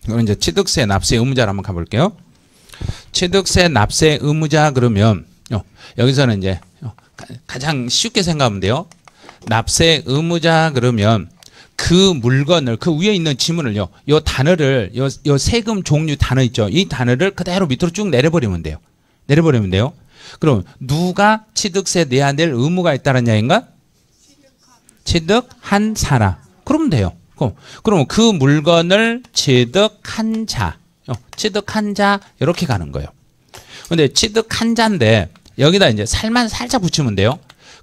그럼 이제 취득세 납세 의무자를 한번 가볼게요. 취득세 납세 의무자 그러면 여기서는 이제 가장 쉽게 생각하면 돼요. 납세 의무자 그러면 그 물건을 그 위에 있는 지문을요. 요 단어를 요 세금 종류 단어 있죠. 이 단어를 그대로 밑으로 쭉 내려버리면 돼요. 내려버리면 돼요. 그럼 누가 취득세 내야 될 의무가 있다는 이야기인가? 취득한 사람. 그러면 돼요. 그럼 그 물건을 취득한 자. 취득한 자 이렇게 가는 거예요. 근데 취득한 자인데 여기다 이제 살만 살짝 붙이면 돼요.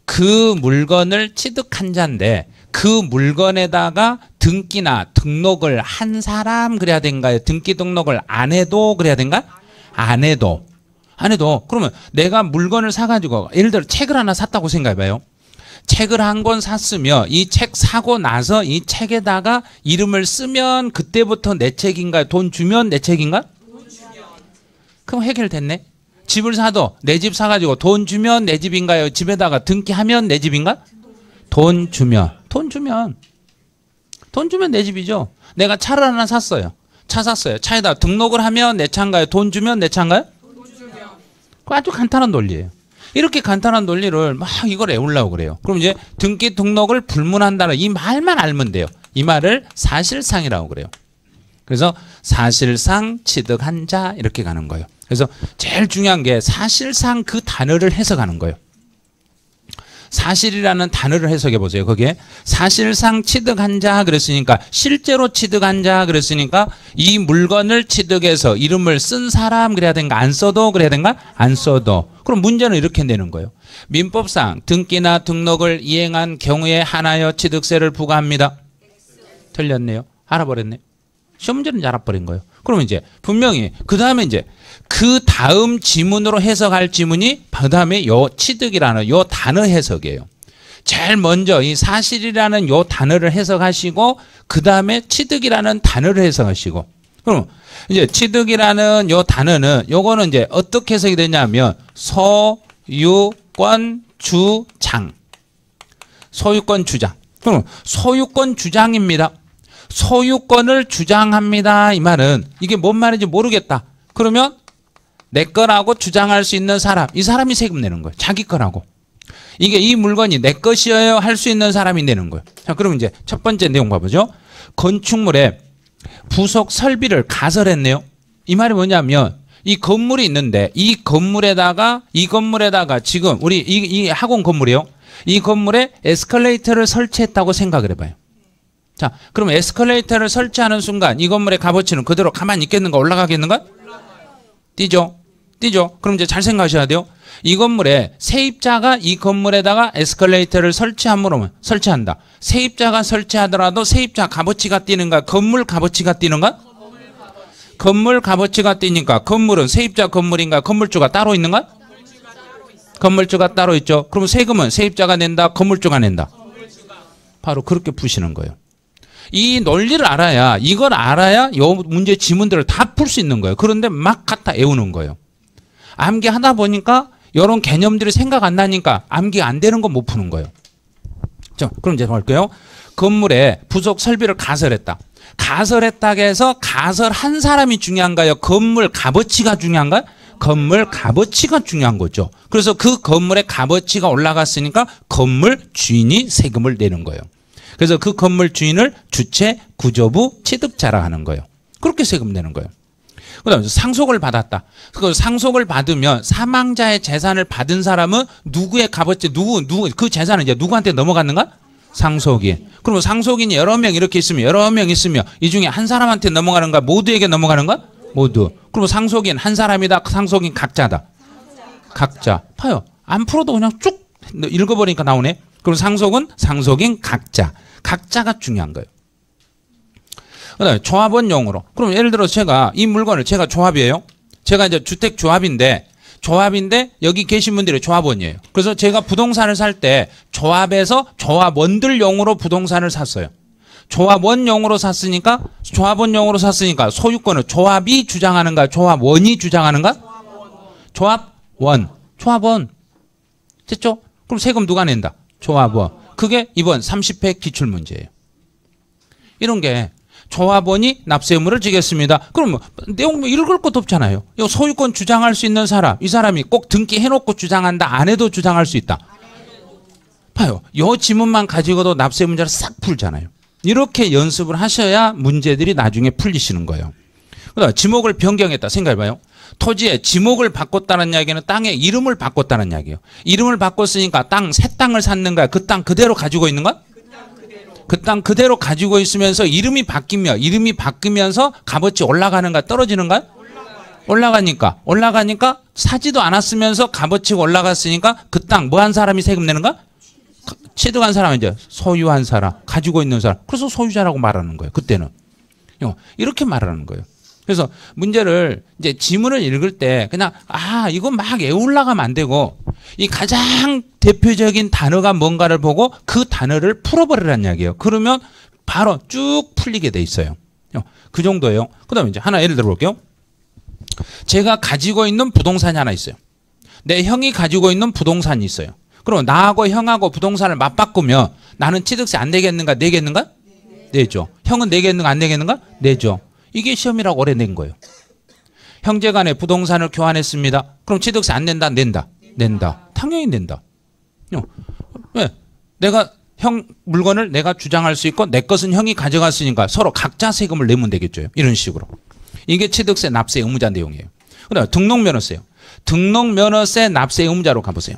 그 물건을 취득한 자인데 그 물건에다가 등기나 등록을 한 사람 그래야 된가요? 등기 등록을 안 해도 그래야 된가? 안 해도. 그러면 내가 물건을 사가지고 예를 들어 책을 하나 샀다고 생각해봐요. 책을 한 권 샀으며 이 책 사고 나서 이 책에다가 이름을 쓰면 그때부터 내 책인가요? 돈 주면 내 책인가? 돈 주면. 그럼 해결됐네. 집을 사도 내 집 사가지고 돈 주면 내 집인가요? 집에다가 등기하면 내 집인가? 돈 주면 내 집이죠. 내가 차를 하나 샀어요. 차 샀어요. 차에다 등록을 하면 내 차인가요? 돈 주면 내 차인가요? 돈 주면. 그거 아주 간단한 논리예요. 이렇게 간단한 논리를 막 이걸 외우려고 그래요. 그럼 이제 등기 등록을 불문한다는 이 말만 알면 돼요. 이 말을 사실상이라고 그래요. 그래서 사실상 취득한 자 이렇게 가는 거예요. 그래서 제일 중요한 게 사실상 그 단어를 해석하는 거예요. 사실이라는 단어를 해석해 보세요. 거기에 사실상 취득한 자 그랬으니까 실제로 취득한 자 그랬으니까 이 물건을 취득해서 이름을 쓴 사람 그래야 된가? 안 써도 그래야 된가? 안 써도. 그럼 문제는 이렇게 내는 거예요. 민법상 등기나 등록을 이행한 경우에 한하여 취득세를 부과합니다. 틀렸네요. 알아버렸네. 시험 문제는 이제 알아버린 거예요. 그러면 이제 분명히 그 다음에 이제 그 다음 지문으로 해석할 지문이 그 다음에 요 취득이라는 요 단어 해석이에요. 제일 먼저 이 사실이라는 요 단어를 해석하시고 그 다음에 취득이라는 단어를 해석하시고 그럼 이제 취득이라는 요 단어는 요거는 이제 어떻게 해석이 되냐면 소유권 주장. 소유권 주장. 그럼 소유권 주장입니다. 소유권을 주장합니다. 이 말은 이게 뭔 말인지 모르겠다. 그러면 내 거라고 주장할 수 있는 사람, 이 사람이 세금 내는 거예요. 자기 거라고. 이게 이 물건이 내 것이어야 할 수 있는 사람이 내는 거예요. 자, 그럼 이제 첫 번째 내용 봐보죠. 건축물에 부속 설비를 가설했네요. 이 말이 뭐냐면 이 건물이 있는데 이 건물에다가 지금 우리 이 학원 건물이에요. 이 건물에 에스컬레이터를 설치했다고 생각을 해봐요. 자, 그럼 에스컬레이터를 설치하는 순간 이 건물의 값어치는 그대로 가만히 있겠는가? 올라가겠는가? 뛰죠. 그럼 이제 잘 생각하셔야 돼요. 이 건물에 세입자가 이 건물에다가 에스컬레이터를 설치한다. 세입자가 설치하더라도 세입자 값어치가 뛰는가? 건물 값어치가 뛰는가? 건물 값어치가 뛰니까 건물은 세입자 건물인가? 건물주가 따로 있는가? 건물주가 따로 있죠. 그럼 세금은 세입자가 낸다? 건물주가 낸다? 바로 그렇게 푸시는 거예요. 이 논리를 알아야 이걸 알아야 요 문제 지문들을 다 풀 수 있는 거예요. 그런데 막 갖다 외우는 거예요. 암기하다 보니까 이런 개념들이 생각 안 나니까 암기 안 되는 거 못 푸는 거예요. 자, 그럼 이제 볼게요. 건물에 부속 설비를 가설했다. 가설했다고 해서 가설한 사람이 중요한가요? 건물 값어치가 중요한가요? 건물 값어치가 중요한 거죠. 그래서 그 건물의 값어치가 올라갔으니까 건물 주인이 세금을 내는 거예요. 그래서 그 건물 주인을 주체 구조부 취득자라 하는 거예요. 그렇게 세금 내는 거예요. 그다음에 상속을 받았다. 그 상속을 받으면 사망자의 재산을 받은 사람은 누구의 값어치, 그 재산은 이제 누구한테 넘어갔는가? 상속인. 그러면 상속인이 여러 명 이렇게 있으면 이 중에 한 사람한테 넘어가는가? 모두에게 넘어가는가? 모두. 그러면 상속인 한 사람이다. 상속인 각자다. 각자. 봐요. 안 풀어도 그냥 쭉 읽어버리니까 나오네. 그럼 상속은 상속인 각자. 각자가 중요한 거예요. 그다음에 조합원용으로. 그럼 예를 들어 제가 이 물건을 제가 조합이에요. 제가 이제 주택 조합인데 여기 계신 분들이 조합원이에요. 그래서 제가 부동산을 살 때 조합에서 조합원들용으로 부동산을 샀어요. 조합원용으로 샀으니까 소유권을 조합이 주장하는가? 조합원이 주장하는가? 조합원. 됐죠? 그럼 세금 누가 낸다? 조합원. 그게 이번 30회 기출문제예요. 이런 게 조합원이 납세 의무를 지겠습니다. 그럼 내용 읽을 것도 없잖아요. 이 소유권 주장할 수 있는 사람, 이 사람이 꼭 등기해놓고 주장한다, 안 해도 주장할 수 있다. 봐요. 이 지문만 가지고도 납세 문제를 싹 풀잖아요. 이렇게 연습을 하셔야 문제들이 나중에 풀리시는 거예요. 그다음 지목을 변경했다. 생각해봐요. 토지에 지목을 바꿨다는 이야기는 땅의 이름을 바꿨다는 이야기예요. 이름을 바꿨으니까 새 땅을 샀는가? 그 땅 그대로 가지고 있는 건? 그 땅 그대로 가지고 있으면서 이름이 바뀌면서 값어치 올라가는가 떨어지는가? 올라가니까 사지도 않았으면서 값어치가 올라갔으니까 그 땅 뭐 한 사람이 세금 내는가? 취득한 사람은 이제 소유한 사람, 가지고 있는 사람. 그래서 소유자라고 말하는 거예요. 그때는. 이렇게 말하는 거예요. 그래서 문제를 이제 지문을 읽을 때 그냥 이거 막 애올라가면 안 되고 이 가장 대표적인 단어가 뭔가를 보고 그 단어를 풀어버리라는 이야기예요. 그러면 바로 쭉 풀리게 돼 있어요. 그 정도예요. 그 다음에 이제 하나 예를 들어 볼게요. 제가 가지고 있는 부동산이 하나 있어요. 내 형이 가지고 있는 부동산이 있어요. 그럼 나하고 형하고 부동산을 맞바꾸면 나는 취득세 안 내겠는가 내겠는가? 내죠. 형은 내겠는가 안 내겠는가? 내죠. 이게 시험이라고 오래 낸 거예요. 형제간에 부동산을 교환했습니다. 그럼 취득세 안 낸다? 낸다. 당연히 낸다. 왜? 내가 형 물건을 내가 주장할 수 있고 내 것은 형이 가져갔으니까 서로 각자 세금을 내면 되겠죠. 이런 식으로. 이게 취득세 납세 의무자 내용이에요. 그다음에 등록면허세요. 등록면허세 납세 의무자로 가보세요.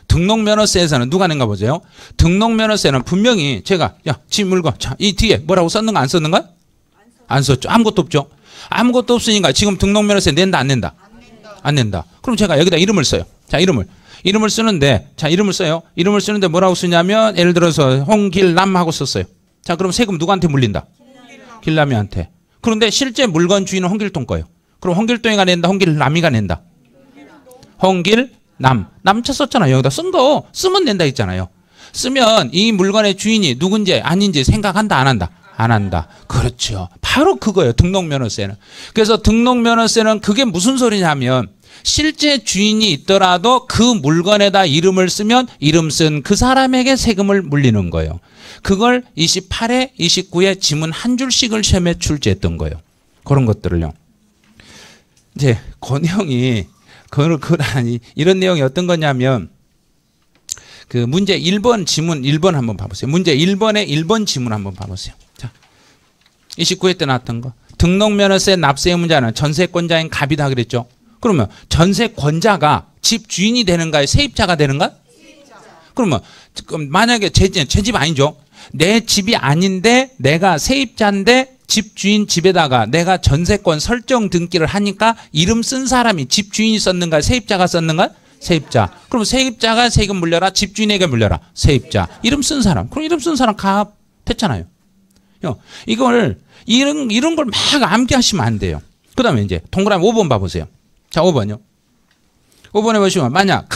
등록면허세에서는 누가 낸가 보세요. 등록면허세는 분명히 제가 지 물건 이 뒤에 뭐라고 썼는가 안 썼는가? 안 썼죠. 아무것도 없죠. 아무것도 없으니까 지금 등록면허세 낸다 안 낸다? 안 낸다. 그럼 제가 여기다 이름을 써요. 자, 이름을 쓰는데 이름을 써요. 이름을 쓰는데 뭐라고 쓰냐면 예를 들어서 홍길남 하고 썼어요. 자, 그럼 세금 누구한테 물린다? 길남이한테. 그런데 실제 물건 주인은 홍길동 거예요. 그럼 홍길동이가 낸다, 홍길남이가 낸다? 홍길남. 남자 썼잖아요. 여기다 쓴 거 쓰면 낸다 했잖아요. 쓰면 이 물건의 주인이 누군지 아닌지 생각한다 안 한다? 안 한다. 그렇죠. 바로 그거예요. 등록면허세는. 그래서 등록면허세는 그게 무슨 소리냐면 실제 주인이 있더라도 그 물건에다 이름을 쓰면 이름 쓴 그 사람에게 세금을 물리는 거예요. 그걸 28회, 29회 지문 한 줄씩을 시험에 출제했던 거예요. 그런 것들을요. 이제 그 내용이 이런 내용이 어떤 거냐면 그 문제 1번 지문 1번 한번 봐보세요. 문제 1번의 1번 지문 한번 봐보세요. 자, 29회 때 나왔던 거. 등록면허세 납세 의무자는 전세권자인 갑이다 그랬죠. 그러면 전세권자가 집 주인이 되는가요? 세입자가 되는가? 그러면 만약에 제 집 아니죠. 내 집이 아닌데 내가 세입자인데 집주인 집에다가 내가 전세권 설정 등기를 하니까 이름 쓴 사람이 집주인이 썼는가 세입자가 썼는가? 세입자. 그럼 세입자가 세금 물려라 집주인에게 물려라. 세입자. 이름 쓴 사람. 그럼 이름 쓴 사람 갑 됐잖아요. 이런 걸 막 암기하시면 안 돼요. 그 다음에 이제 동그라미 5번 봐보세요. 자, 5번요. 5번에 보시면 만약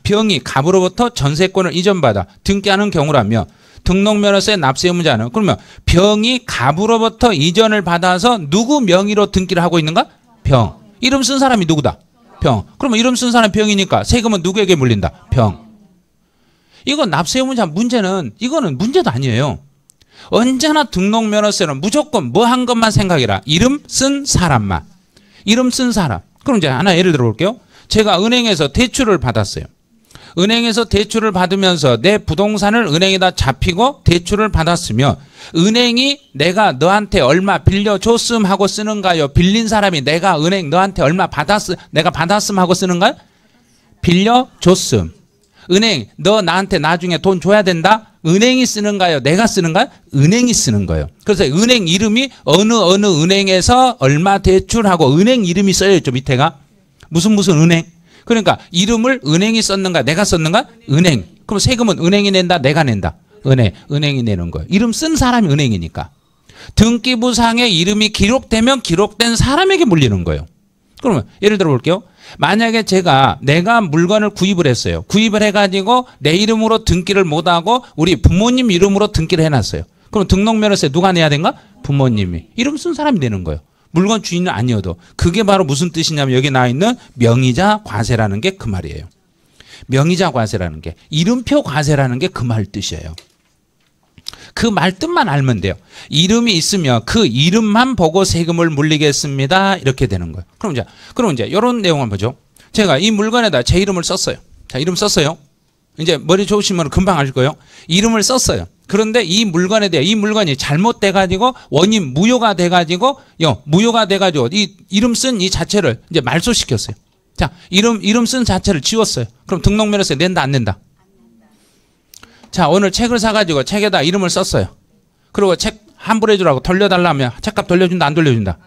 병이 갑으로부터 전세권을 이전받아 등기하는 경우라면 등록면허세 납세 의무자는 그러면 병이 갑으로부터 이전을 받아서 누구 명의로 등기를 하고 있는가? 병. 이름 쓴 사람이 누구다? 병. 그러면 이름 쓴 사람이 병이니까 세금은 누구에게 물린다? 병. 이건 납세 의무자 이거는 문제도 아니에요. 언제나 등록면허세는 무조건 뭐 한 것만 생각해라. 이름 쓴 사람만. 이름 쓴 사람. 그럼 이제 하나 예를 들어 볼게요. 제가 은행에서 대출을 받았어요. 은행에서 대출을 받으면서 내 부동산을 은행에다 잡히고 대출을 받았으면 은행이 내가 너한테 얼마 빌려줬음 하고 쓰는가요? 빌린 사람이 내가 은행 너한테 얼마 내가 받았음 하고 쓰는가요? 빌려줬음. 은행 너 나한테 나중에 돈 줘야 된다? 은행이 쓰는가요? 내가 쓰는가요? 은행이 쓰는 거예요. 그래서 은행 이름이 어느 은행에서 얼마 대출하고 은행 이름이 써야죠. 밑에가 무슨 은행. 그러니까 이름을 은행이 썼는가 내가 썼는가? 은행. 그럼 세금은 은행이 낸다 내가 낸다? 은행이 내는 거예요. 이름 쓴 사람이 은행이니까. 등기부상에 이름이 기록되면 기록된 사람에게 물리는 거예요. 그러면 예를 들어 볼게요. 만약에 내가 물건을 구입을 했어요. 구입을 해가지고 내 이름으로 등기를 못하고 우리 부모님 이름으로 등기를 해놨어요. 그럼 등록면허세 누가 내야 되는가? 부모님이. 이름 쓴 사람이 내는 거예요. 물건 주인은 아니어도. 그게 바로 무슨 뜻이냐면 여기 나와 있는 명의자 과세라는 게 그 말이에요. 명의자 과세라는 게. 이름표 과세라는 게 그 말 뜻이에요. 그 말뜻만 알면 돼요. 이름이 있으면 그 이름만 보고 세금을 물리겠습니다. 이렇게 되는 거예요. 그럼 이제 이런 내용을 보죠. 제가 이 물건에다 제 이름을 썼어요. 자, 이름 썼어요. 이제 머리 좋으시면 금방 아실 거예요. 이름을 썼어요. 그런데 이 물건에 대해 이 물건이 잘못돼 가지고 원인 무효가 돼 가지고 무효가 돼 가지고 이 이름 쓴 이 자체를 이제 말소시켰어요. 자, 이름 쓴 자체를 지웠어요. 그럼 등록면허세 낸다 안 낸다? 자, 오늘 책을 사 가지고 책에다 이름을 썼어요. 그리고 책 환불해 주라고 돌려달라면 책값 돌려준다 안 돌려준다?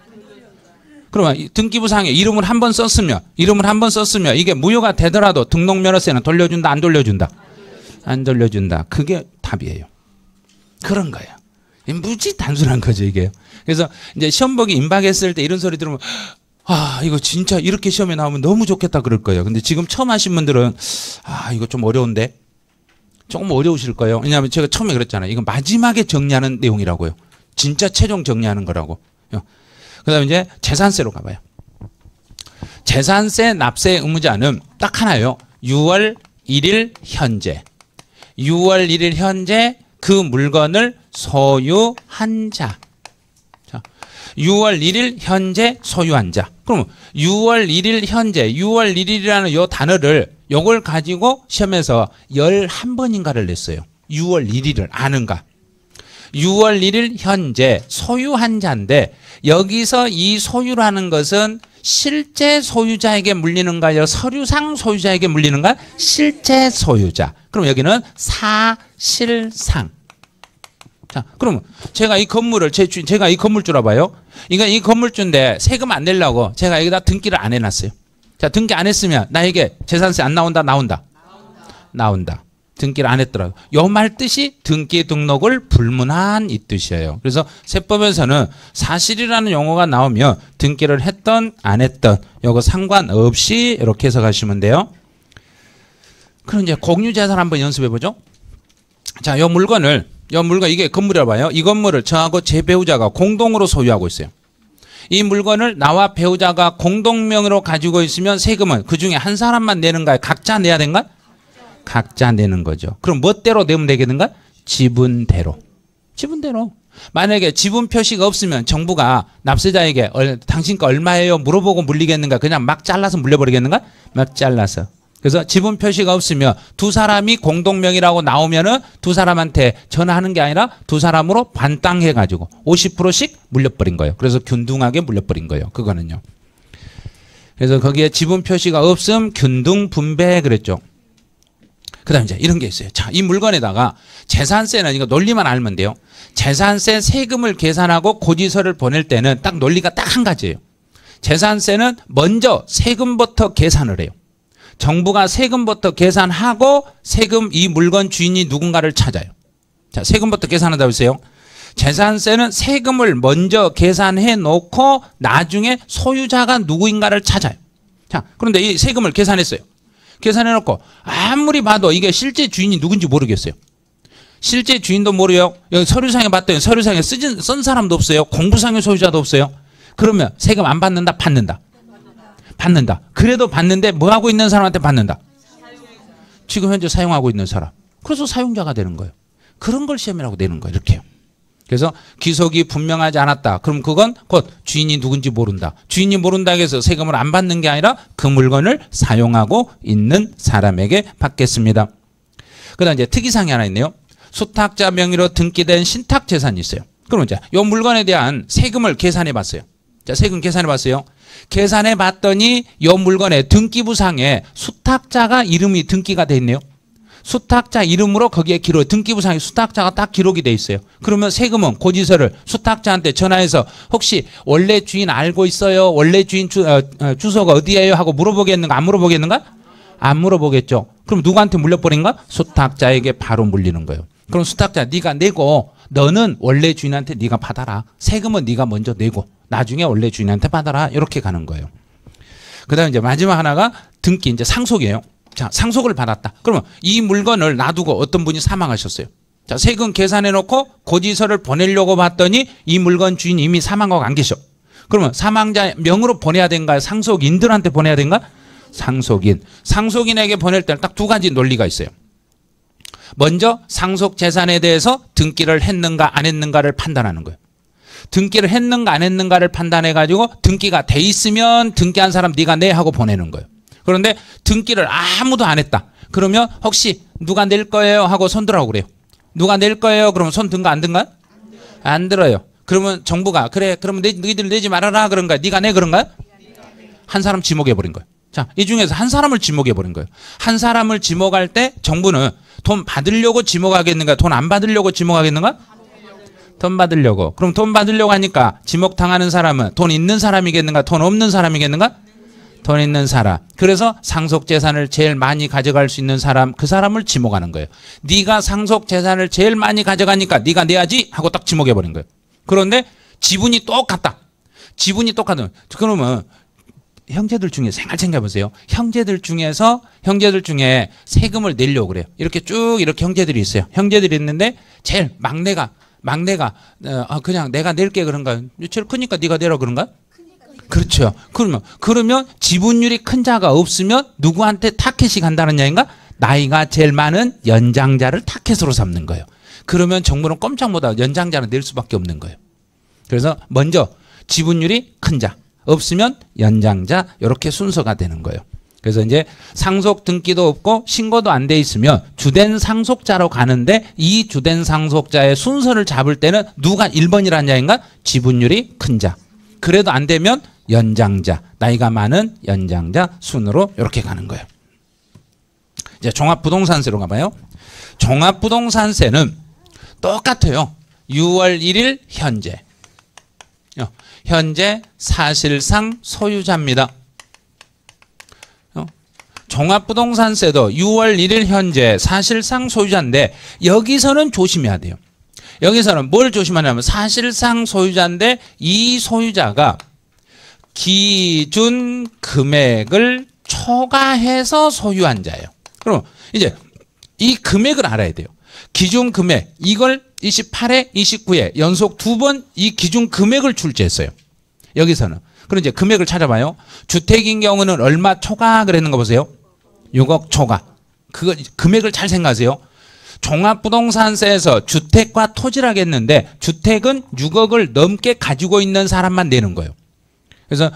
그러면 등기부상에 이름을 한 번 썼으면 이게 무효가 되더라도 등록면허세는 돌려준다 안 돌려준다? 안 돌려준다. 그게 답이에요. 그런 거예요. 무지 단순한 거죠, 이게. 그래서 이제 시험 보기 임박했을 때 이런 소리 들으면 아, 이거 진짜 이렇게 시험에 나오면 너무 좋겠다 그럴 거예요. 근데 지금 처음 하신 분들은 아, 이거 좀 어려운데? 조금 어려우실 거예요. 왜냐하면 제가 처음에 그랬잖아요. 이건 마지막에 정리하는 내용이라고요. 진짜 최종 정리하는 거라고. 그 다음에 이제 재산세로 가봐요. 재산세 납세 의무자는 딱 하나예요. 6월 1일 현재. 6월 1일 현재 그 물건을 소유한 자. 자, 6월 1일 현재 소유한 자. 그럼 6월 1일 현재, 6월 1일이라는 요 단어를 요걸 가지고 시험에서 11번인가를 냈어요. 6월 1일을 아는가? 6월 1일 현재 소유한 자인데 여기서 이 소유라는 것은 실제 소유자에게 물리는가요? 서류상 소유자에게 물리는가? 실제 소유자. 그럼 여기는 사실상. 자, 그럼 제가 이 건물을 제가 이 건물주라 봐요. 이건 이 건물주인데 세금 안 내려고 제가 여기다 등기를 안 해놨어요. 자, 등기 안 했으면 나에게 재산세 안 나온다? 나온다? 나온다. 등기를 안 했더라고. 요 말 뜻이 등기 등록을 불문한 이 뜻이에요. 그래서 세법에서는 사실이라는 용어가 나오면 등기를 했던 안 했던 요거 상관없이 이렇게 해석하시면 돼요. 그럼 이제 공유재산 한번 연습해 보죠. 자, 요 물건 이게 건물이라 봐요. 이 건물을 저하고 제 배우자가 공동으로 소유하고 있어요. 이 물건을 나와 배우자가 공동명의로 가지고 있으면 세금은 그 중에 한 사람만 내는가요? 각자 내야 되는가? 각자 내는 거죠. 그럼 멋대로 내면 되겠는가? 지분대로. 지분대로. 만약에 지분 표시가 없으면 정부가 납세자에게 당신 거 얼마예요? 물어보고 물리겠는가? 그냥 막 잘라서 물려버리겠는가? 막 잘라서. 그래서 지분 표시가 없으면 두 사람이 공동명의라고 나오면은 두 사람한테 전화하는 게 아니라 두 사람으로 반땅해가지고 50%씩 물려버린 거예요. 그래서 균등하게 물려버린 거예요. 그거는요. 그래서 거기에 지분 표시가 없음 균등 분배 그랬죠. 그 다음에 이제 이런 게 있어요. 자, 이 물건에다가 재산세는 이거 논리만 알면 돼요. 재산세 세금을 계산하고 고지서를 보낼 때는 딱 논리가 딱 한 가지예요. 재산세는 먼저 세금부터 계산을 해요. 정부가 세금부터 계산하고 세금 이 물건 주인이 누군가를 찾아요. 자, 세금부터 계산하다 보세요. 재산세는 세금을 먼저 계산해 놓고 나중에 소유자가 누구인가를 찾아요. 자, 그런데 이 세금을 계산했어요. 계산해 놓고 아무리 봐도 이게 실제 주인이 누군지 모르겠어요. 실제 주인도 모르요. 여기 서류상에 봤더니 서류상에 쓴 사람도 없어요. 공부상의 소유자도 없어요. 그러면 세금 안 받는다? 받는다? 받는다. 그래도 받는데 뭐 하고 있는 사람한테 받는다? 지금 현재 사용하고 있는 사람. 그래서 사용자가 되는 거예요. 그런 걸 시험이라고 내는 거예요. 이렇게요. 그래서 기속이 분명하지 않았다. 그럼 그건 곧 주인이 누군지 모른다. 주인이 모른다 해서 세금을 안 받는 게 아니라 그 물건을 사용하고 있는 사람에게 받겠습니다. 그 다음 이제 특이사항이 하나 있네요. 수탁자 명의로 등기된 신탁재산이 있어요. 그럼 이제 이 물건에 대한 세금을 계산해 봤어요. 자, 세금 계산해 봤어요. 계산해 봤더니 이 물건의 등기부상에 수탁자가 이름이 등기가 돼 있네요. 수탁자 이름으로 거기에 등기부상에 수탁자가 딱 기록이 돼 있어요. 그러면 세금은 고지서를 수탁자한테 전화해서 혹시 원래 주인 알고 있어요? 원래 주인 주소가 어디예요? 하고 물어보겠는가? 안 물어보겠는가? 안 물어보겠죠. 그럼 누구한테 물려버린가? 수탁자에게 바로 물리는 거예요. 그럼 수탁자 네가 내고 너는 원래 주인한테 네가 받아라. 세금은 네가 먼저 내고 나중에 원래 주인한테 받아라. 이렇게 가는 거예요. 그 다음에 이제 마지막 하나가 등기 이제 상속이에요. 자, 상속을 받았다. 그러면 이 물건을 놔두고 어떤 분이 사망하셨어요. 자, 세금 계산해 놓고 고지서를 보내려고 봤더니 이 물건 주인이 이미 사망하고 안 계셔. 그러면 사망자 명으로 보내야 된가요? 상속인들한테 보내야 된가? 상속인. 상속인에게 보낼 때는 딱 두 가지 논리가 있어요. 먼저 상속재산에 대해서 등기를 했는가 안 했는가를 판단하는 거예요. 등기를 했는가 안 했는가를 판단해가지고 등기가 돼 있으면 등기한 사람 네가 내 하고 보내는 거예요. 그런데 등기를 아무도 안 했다. 그러면 혹시 누가 낼 거예요 하고 손 들라고 그래요. 누가 낼 거예요? 그러면 손 든가 안 든가? 안 들어요. 그러면 정부가 그래 그러면 너희들 내지 말아라 그런가? 네가 내 그런가? 한 사람 지목해버린 거예요. 자, 이 중에서 한 사람을 지목해버린 거예요. 한 사람을 지목할 때 정부는 돈 받으려고 지목하겠는가? 돈 안 받으려고 지목하겠는가? 돈 받으려고. 그럼 돈 받으려고 하니까 지목당하는 사람은 돈 있는 사람이겠는가? 돈 없는 사람이겠는가? 돈 있는 사람. 그래서 상속재산을 제일 많이 가져갈 수 있는 사람, 그 사람을 지목하는 거예요. 네가 상속재산을 제일 많이 가져가니까 네가 내야지 하고 딱 지목해버린 거예요. 그런데 지분이 똑같다. 지분이 똑같은. 그러면 형제들 중에 생각해 보세요. 형제들 중에 세금을 내려고 그래요. 이렇게 쭉 이렇게 형제들이 있어요. 형제들이 있는데 제일 막내가 그냥 내가 낼게 그런가? 제일 크니까 네가 내라 그런가? 그렇죠. 그러면 지분율이 큰 자가 없으면 누구한테 타켓이 간다는 얘기인가? 나이가 제일 많은 연장자를 타켓으로 삼는 거예요. 그러면 정부는 꼼짝 못하고 연장자를 낼 수밖에 없는 거예요. 그래서 먼저 지분율이 큰 자, 없으면 연장자, 이렇게 순서가 되는 거예요. 그래서 이제 상속 등기도 없고 신고도 안 돼 있으면 주된 상속자로 가는데 이 주된 상속자의 순서를 잡을 때는 누가 1번이라는 얘기인가? 지분율이 큰 자. 그래도 안 되면 연장자, 나이가 많은 연장자 순으로 이렇게 가는 거예요. 이제 종합부동산세로 가봐요. 종합부동산세는 똑같아요. 6월 1일 현재 사실상 소유자입니다. 종합부동산세도 6월 1일 현재 사실상 소유자인데 여기서는 조심해야 돼요. 여기서는 뭘 조심하냐면 사실상 소유자인데 이 소유자가 기준 금액을 초과해서 소유한 자예요. 그럼 이제 이 금액을 알아야 돼요. 기준 금액, 이걸 28회, 29회 연속 2번 이 기준 금액을 출제했어요. 여기서는. 그럼 이제 금액을 찾아봐요. 주택인 경우는 얼마 초과 그랬는 거 보세요. 6억 초과. 그거 금액을 잘 생각하세요. 종합부동산세에서 주택과 토지를 하겠는데 주택은 6억을 넘게 가지고 있는 사람만 내는 거예요. 그래서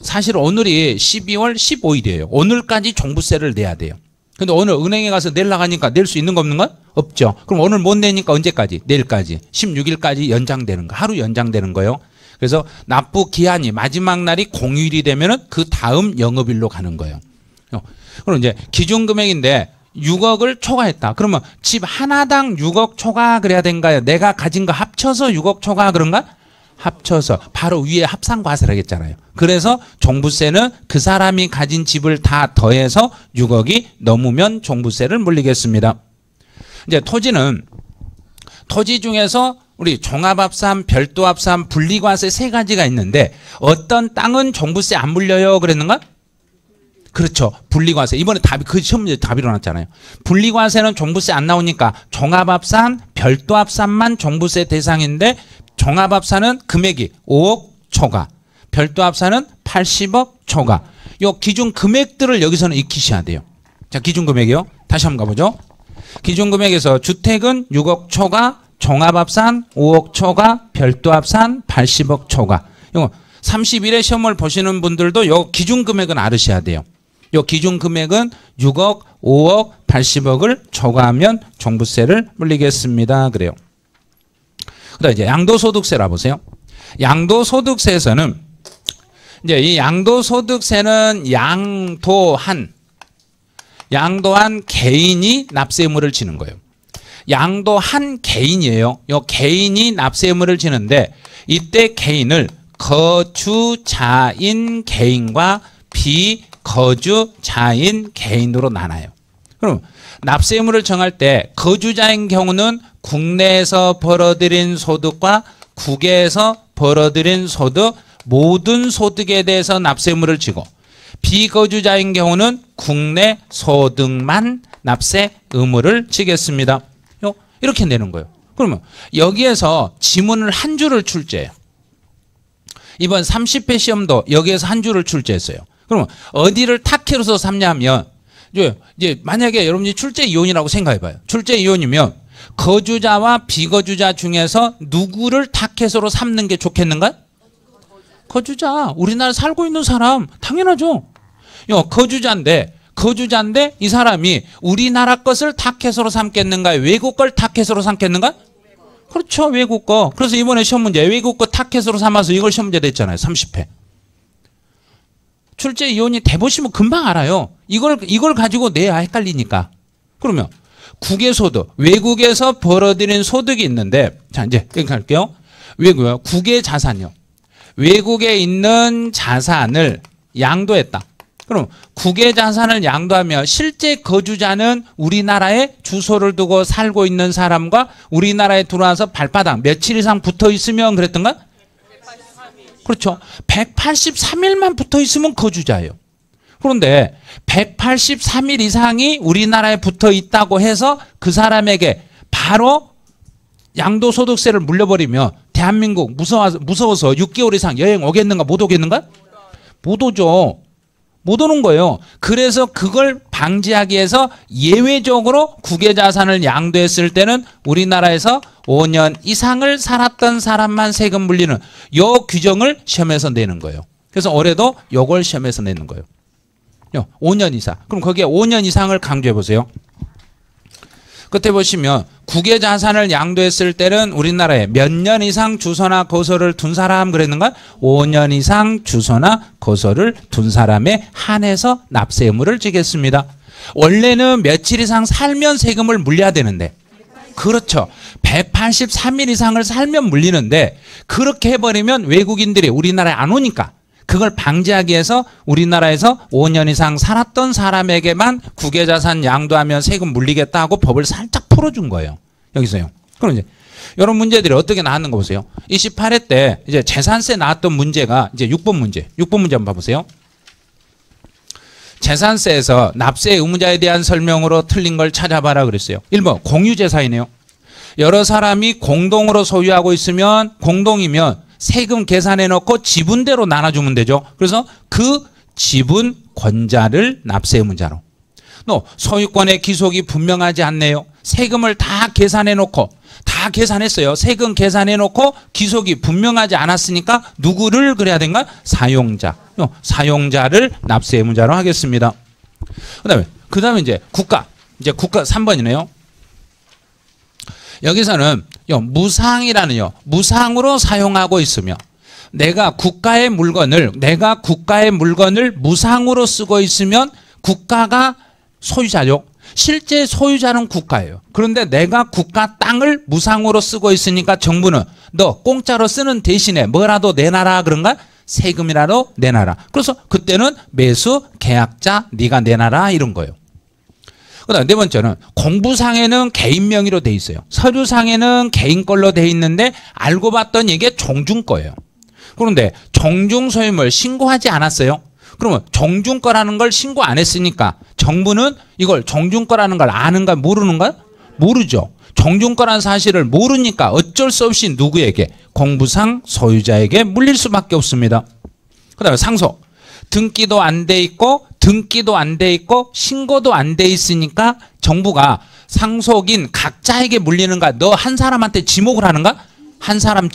사실 오늘이 12월 15일이에요. 오늘까지 종부세를 내야 돼요. 근데 오늘 은행에 가서 내려고 하니까 낼 수 있는 거 없는 거? 없죠. 그럼 오늘 못 내니까 언제까지? 내일까지. 16일까지 연장되는 거. 하루 연장되는 거예요. 그래서 납부 기한이 마지막 날이 공휴일이 되면은 그 다음 영업일로 가는 거예요. 그럼 이제 기준 금액인데 6억을 초과했다. 그러면 집 하나당 6억 초과 그래야 된가요? 내가 가진 거 합쳐서 6억 초과 그런가? 합쳐서 바로 위에 합산과세를 하겠잖아요. 그래서 종부세는 그 사람이 가진 집을 다 더해서 6억이 넘으면 종부세를 물리겠습니다. 이제 토지는 토지 중에서 우리 종합합산, 별도합산, 분리과세 세 가지가 있는데 어떤 땅은 종부세 안 물려요 그랬는가? 그렇죠. 분리과세. 이번에 답이 그 시험 문제 답이 일어났잖아요. 분리과세는 종부세 안 나오니까 종합합산, 별도합산만 종부세 대상인데 종합합산은 금액이 5억 초과, 별도합산은 80억 초과. 요 기준 금액들을 여기서는 익히셔야 돼요. 자, 기준 금액이요. 다시 한번 가보죠. 기준 금액에서 주택은 6억 초과, 종합합산 5억 초과, 별도합산 80억 초과. 이거 31회 시험을 보시는 분들도 요 기준 금액은 알으셔야 돼요. 요 기준 금액은 6억, 5억, 80억을 초과하면 종부세를 물리겠습니다. 그래요. 그다음 이제 양도소득세라 보세요. 양도소득세에서는 이제 이 양도소득세는 양도한 개인이 납세 의무를 지는 거예요. 양도한 개인이에요. 요 개인이 납세 의무를 지는데 이때 개인을 거주자인 개인과 비거주자인 개인으로 나눠요. 그럼 납세 의무를 정할 때 거주자인 경우는 국내에서 벌어들인 소득과 국외에서 벌어들인 소득 모든 소득에 대해서 납세 의무를 지고 비거주자인 경우는 국내 소득만 납세 의무를 지겠습니다. 이렇게 내는 거예요. 그러면 여기에서 지문을 한 줄을 출제해요. 이번 30회 시험도 여기에서 한 줄을 출제했어요. 그러면 어디를 타켓으로 삼냐면 이제 만약에 여러분이 출제 이혼이라고 생각해봐요. 출제 이혼이면 거주자와 비거주자 중에서 누구를 타켓으로 삼는 게 좋겠는가? 거주자. 우리나라에 살고 있는 사람 당연하죠. 거주자인데 이 사람이 우리나라 것을 타켓으로 삼겠는가? 외국 걸 타켓으로 삼겠는가? 그렇죠. 외국 거. 그래서 이번에 시험 문제 외국 거 타켓으로 삼아서 이걸 시험 문제 냈잖아요. 30회. 출제 이혼이 돼보시면 금방 알아요. 이걸 가지고 내야 헷갈리니까. 그러면 국외소득, 외국에서 벌어들인 소득이 있는데, 자 이제 여기 갈게요. 외국요. 국외 자산이요. 외국에 있는 자산을 양도했다. 그럼 국외 자산을 양도하면 실제 거주자는 우리나라에 주소를 두고 살고 있는 사람과 우리나라에 들어와서 발바닥 며칠 이상 붙어 있으면 그랬던가? 183일. 그렇죠. 183일만 붙어 있으면 거주자예요. 그런데 183일 이상이 우리나라에 붙어 있다고 해서 그 사람에게 바로 양도소득세를 물려버리면 대한민국 무서워서 6개월 이상 여행 오겠는가 못 오겠는가? 못 오죠. 못 오는 거예요. 그래서 그걸 방지하기 위해서 예외적으로 국외자산을 양도했을 때는 우리나라에서 5년 이상을 살았던 사람만 세금 물리는 요 규정을 시험에서 내는 거예요. 그래서 올해도 요걸 시험에서 내는 거예요. 5년 이상. 그럼 거기에 5년 이상을 강조해 보세요. 끝에 보시면 국외자산을 양도했을 때는 우리나라에 몇 년 이상 주소나 거소를 둔 사람 그랬는가? 5년 이상 주소나 거소를 둔 사람에 한해서 납세 의무를 지겠습니다. 원래는 며칠 이상 살면 세금을 물려야 되는데 그렇죠. 183일 이상을 살면 물리는데 그렇게 해버리면 외국인들이 우리나라에 안 오니까 그걸 방지하기 위해서 우리나라에서 5년 이상 살았던 사람에게만 국외자산 양도하면 세금 물리겠다 하고 법을 살짝 풀어준 거예요. 여기서요. 그럼 이제 이런 문제들이 어떻게 나왔는 거 보세요. 28회 때 이제 재산세 나왔던 문제가 이제 6번 문제. 6번 문제 한번 봐보세요. 재산세에서 납세 의무자에 대한 설명으로 틀린 걸 찾아봐라 그랬어요. 1번 공유재산이네요. 여러 사람이 공동으로 소유하고 있으면 공동이면 세금 계산해 놓고 지분대로 나눠주면 되죠. 그래서 그 지분 권자를 납세 의무자로. 또 소유권의 기속이 분명하지 않네요. 세금을 다 계산해 놓고 다 계산했어요. 세금 계산해 놓고 기속이 분명하지 않았으니까 누구를 그래야 된가? 사용자. 사용자를 납세 의무자로 하겠습니다. 그다음에 이제 국가 3번이네요. 여기서는 무상이라는요. 무상으로 사용하고 있으며 내가 국가의 물건을 무상으로 쓰고 있으면 국가가 소유자죠. 실제 소유자는 국가예요. 그런데 내가 국가 땅을 무상으로 쓰고 있으니까 정부는 너 공짜로 쓰는 대신에 뭐라도 내놔라 그런가? 세금이라도 내놔라. 그래서 그때는 매수 계약자 네가 내놔라 이런 거예요. 그다음 네 번째는 공부상에는 개인 명의로 돼 있어요. 서류상에는 개인 걸로 돼 있는데 알고 봤더니 이게 종중 거예요. 그런데 종중 소유물 신고하지 않았어요. 그러면 종중 거라는 걸 신고 안 했으니까 정부는 이걸 종중 거라는 걸 아는가 모르는가? 모르죠. 종중 거라는 사실을 모르니까 어쩔 수 없이 누구에게? 공부상 소유자에게 물릴 수밖에 없습니다. 그다음에 상속. 등기도 안 돼 있고 신고도 안 돼 있으니까 정부가 상속인 각자에게 물리는가? 너 한 사람한테 지목을 하는가? 한 사람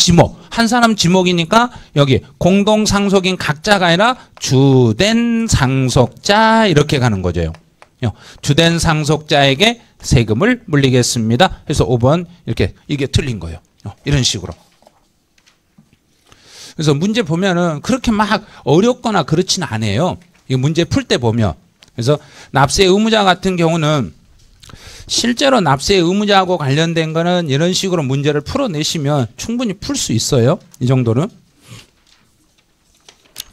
지목이니까 여기 공동상속인 각자가 아니라 주된 상속자 이렇게 가는 거죠. 주된 상속자에게 세금을 물리겠습니다. 그래서 5번 이렇게 이게 틀린 거예요. 이런 식으로. 그래서 문제 보면은 그렇게 막 어렵거나 그렇지는 않아요. 이 문제 풀 때 보면. 그래서 납세 의무자 같은 경우는 실제로 납세 의무자하고 관련된 거는 이런 식으로 문제를 풀어내시면 충분히 풀 수 있어요. 이 정도는.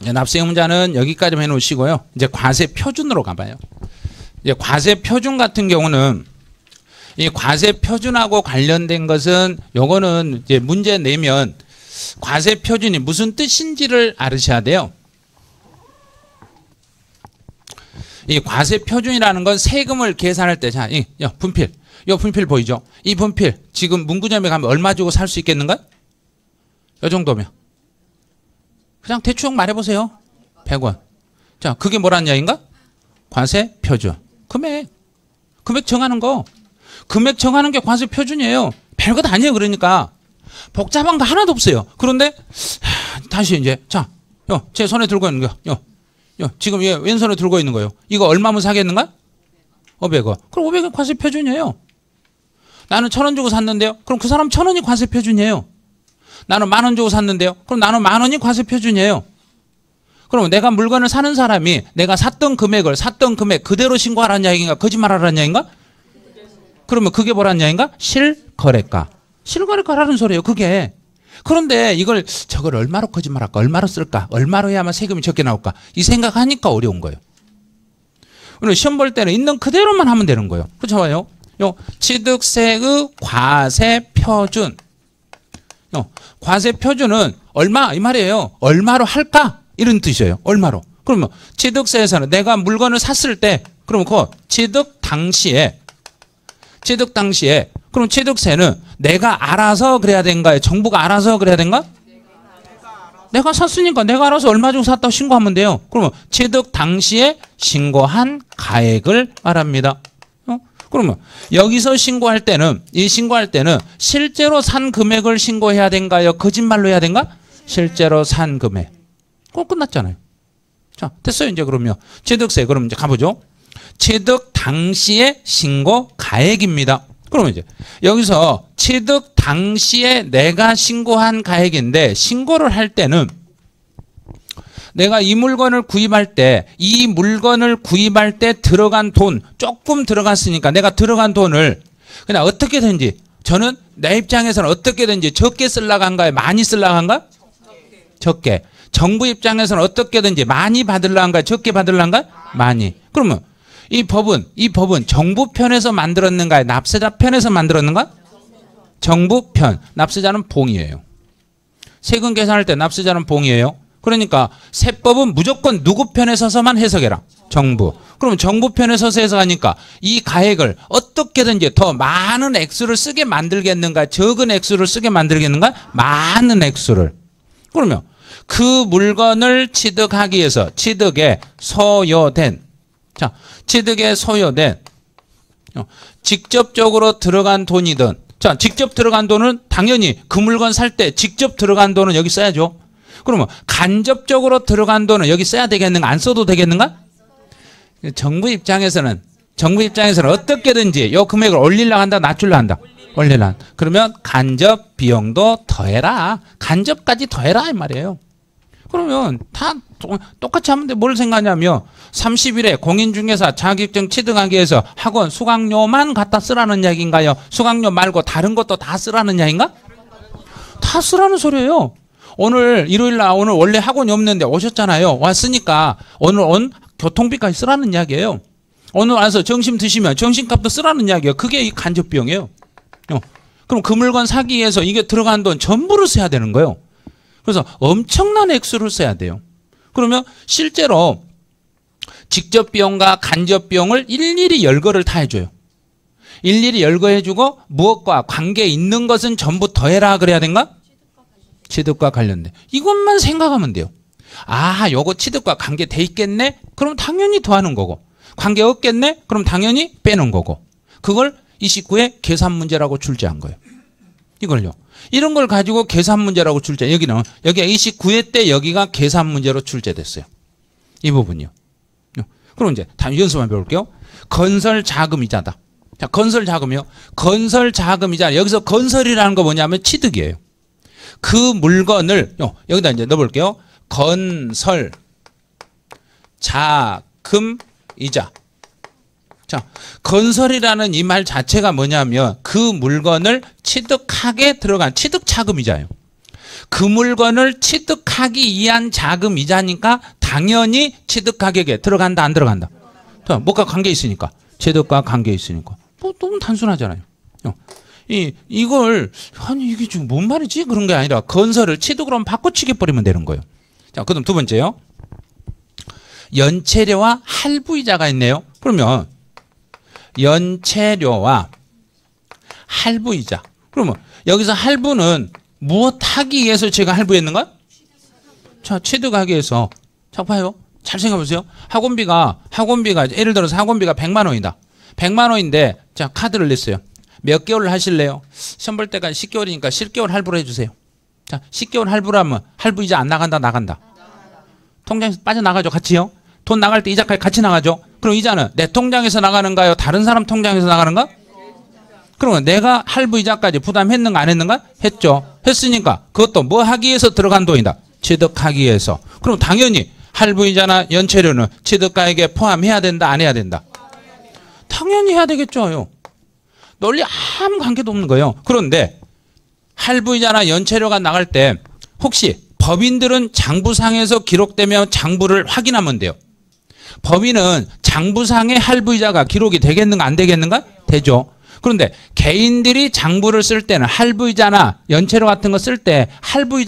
이제 납세 의무자는 여기까지만 해놓으시고요. 이제 과세 표준으로 가봐요. 이제 과세 표준 같은 경우는 이 과세 표준하고 관련된 것은 요거는 이제 문제 내면 과세 표준이 무슨 뜻인지를 알으셔야 돼요. 이 과세 표준이라는 건 세금을 계산할 때, 자, 분필. 이 분필 보이죠? 이 분필 지금 문구점에 가면 얼마 주고 살 수 있겠는가? 이 정도면. 그냥 대충 말해보세요. 100원. 자, 그게 뭐란 이야기인가? 과세 표준. 금액 정하는 거. 금액 정하는 게 과세 표준이에요. 별것 아니에요. 그러니까 복잡한 거 하나도 없어요. 그런데 다시 이제 자, 제 손에 들고 있는 거, 지금 얘 왼손에 들고 있는 거요. 이거 얼마면 사겠는가? 500원. 그럼 500원 과세 표준이에요. 나는 1,000원 주고 샀는데요. 그럼 그 사람 1,000원이 과세 표준이에요. 나는 10,000원 주고 샀는데요. 그럼 나는 10,000원이 과세 표준이에요. 그럼 내가 물건을 사는 사람이 내가 샀던 금액 그대로 신고하라는 이야기인가? 거짓말하라는 이야기인가? 그러면 그게 뭐라는 이야기인가? 실거래가. 실거래가라는 소리예요. 그게. 그런데 저걸 얼마로 거짓말할까? 얼마로 쓸까? 얼마로 해야만 세금이 적게 나올까? 이 생각하니까 어려운 거예요. 오늘 시험 볼 때는 있는 그대로만 하면 되는 거예요. 그렇죠? 봐요. 취득세의 과세 표준. 과세 표준은 얼마 이 말이에요. 얼마로 할까? 이런 뜻이에요. 얼마로. 그러면 취득세에서는 내가 물건을 샀을 때 그러면 그 취득 당시에 그럼 취득세는 내가 알아서 그래야 된가요? 정부가 알아서 그래야 된가? 내가 샀으니까 내가 알아서 얼마 주고 샀다고 신고하면 돼요. 그러면 취득 당시에 신고한 가액을 말합니다. 그러면 여기서 신고할 때는 실제로 산 금액을 신고해야 된가요? 거짓말로 해야 된가? 실제로 산 금액. 그럼 끝났잖아요. 자, 됐어요. 이제 그러면 취득세. 그럼 이제 가보죠. 취득 당시에 신고 가액입니다. 그러면 이제 여기서 취득 당시에 내가 신고한 가액인데 신고를 할 때는 내가 이 물건을 구입할 때 들어간 돈 조금 들어갔으니까 내가 들어간 돈을 그냥 어떻게든지 저는 내 입장에서는 어떻게든지 적게 쓰려고 한가요? 많이 쓰려고 한가? 적게. 정부 입장에서는 어떻게든지 많이 받으려고 한가요? 적게 받으려고 한가요? 많이. 그러면 이 법은 정부 편에서 만들었는가요? 납세자 편에서 만들었는가? 정부 편. 납세자는 봉이에요. 세금 계산할 때 납세자는 봉이에요. 그러니까 세법은 무조건 누구 편에 서서만 해석해라. 정부. 그럼 정부 편에 서서 해석하니까 이 가액을 어떻게든지 더 많은 액수를 쓰게 만들겠는가? 적은 액수를 쓰게 만들겠는가? 많은 액수를. 그러면 그 물건을 취득하기 위해서 취득에 소요된 직접적으로 들어간 돈이든 직접 들어간 돈은 당연히 그 물건 살 때 직접 들어간 돈은 여기 써야죠. 그러면 간접적으로 들어간 돈은 여기 써야 되겠는가? 안 써도 되겠는가? 정부 입장에서는 어떻게든지 이 금액을 올리려고 한다, 낮추려고 한다. 올리려고 한다. 그러면 간접 비용도 더해라. 간접까지 더해라 이 말이에요. 그러면 다 똑같이 하면 돼. 뭘 생각하냐면 30일에 공인중개사 자격증 취득하기 위해서 학원 수강료만 갖다 쓰라는 이야기인가요? 수강료 말고 다른 것도 다 쓰라는 이야기인가? 다 쓰라는 소리예요. 오늘 일요일날 오늘 원래 학원이 없는데 오셨잖아요. 왔으니까 오늘 온 교통비까지 쓰라는 이야기예요. 오늘 와서 점심 드시면 점심값도 쓰라는 이야기예요. 그게 이 간접 비용이에요. 그럼 그 물건 사기 위해서 이게 들어간 돈 전부를 써야 되는 거예요. 그래서 엄청난 액수를 써야 돼요. 그러면 실제로 직접 비용과 간접 비용을 일일이 열거를 다 해줘요. 일일이 열거해주고 무엇과 관계 있는 것은 전부 더해라 그래야 된가? 취득과 관련돼. 이것만 생각하면 돼요. 아, 요거 취득과 관계 돼 있겠네? 그럼 당연히 더하는 거고. 관계 없겠네? 그럼 당연히 빼는 거고. 그걸 29에 계산 문제라고 출제한 거예요. 이걸요. 이런 걸 가지고 계산 문제라고 출제. 여기가 29회 때 여기가 계산 문제로 출제됐어요. 이 부분이요. 그럼 이제 다음 연습만 배울게요. 건설 자금이자다. 자, 건설 자금이요. 건설 자금이자. 여기서 건설이라는 거 뭐냐면 취득이에요. 그 물건을 여기다 이제 넣어볼게요. 건설 자금이자. 자, 건설이라는 이 말 자체가 뭐냐면 그 물건을 취득하게 들어간 취득 자금이자예요. 그 물건을 취득하기 위한 자금이자니까 당연히 취득 가격에 들어간다 안 들어간다? 뭐가 관계 있으니까. 취득과 관계 있으니까. 뭐 너무 단순하잖아요. 이걸 아니 이게 지금 뭔 말이지? 그런 게 아니라 건설을 취득으로 바꿔치기 버리면 되는 거예요. 자, 그다음 두 번째요. 연체료와 할부이자가 있네요. 그러면 연체료와 할부이자. 그러면 여기서 할부는 무엇 하기 위해서 제가 할부했는가? 자, 취득하기 위해서. 자, 봐요. 잘 생각해 보세요. 학원비가 예를 들어서 학원비가 100만 원이다. 100만 원인데 자, 카드를 냈어요. 몇 개월을 하실래요? 시험 볼 때가 10개월이니까 10개월 할부로 해주세요. 자, 10개월 할부라면 할부 이자 안 나간다, 나간다. 통장에서 빠져나가죠, 같이요. 돈 나갈 때 이자까지 같이 나가죠. 그럼 이자는 내 통장에서 나가는가요? 다른 사람 통장에서 나가는가? 그러면 내가 할부 이자까지 부담했는가 안 했는가? 했죠. 했으니까 그것도 뭐 하기 위해서 들어간 돈이다. 취득하기 위해서. 그럼 당연히 할부 이자나 연체료는 취득가액에 포함해야 된다, 안 해야 된다? 당연히 해야 되겠죠. 논리 아무 관계도 없는 거예요. 그런데 할부 이자나 연체료가 나갈 때 혹시 법인들은 장부상에서 기록되면 장부를 확인하면 돼요. 법인은 장부상에 할부 이자가 기록이 되겠는가 안 되겠는가? 되죠. 그런데 개인들이 장부를 쓸 때는 할부 이자나 연체료 같은 거 쓸 때 할부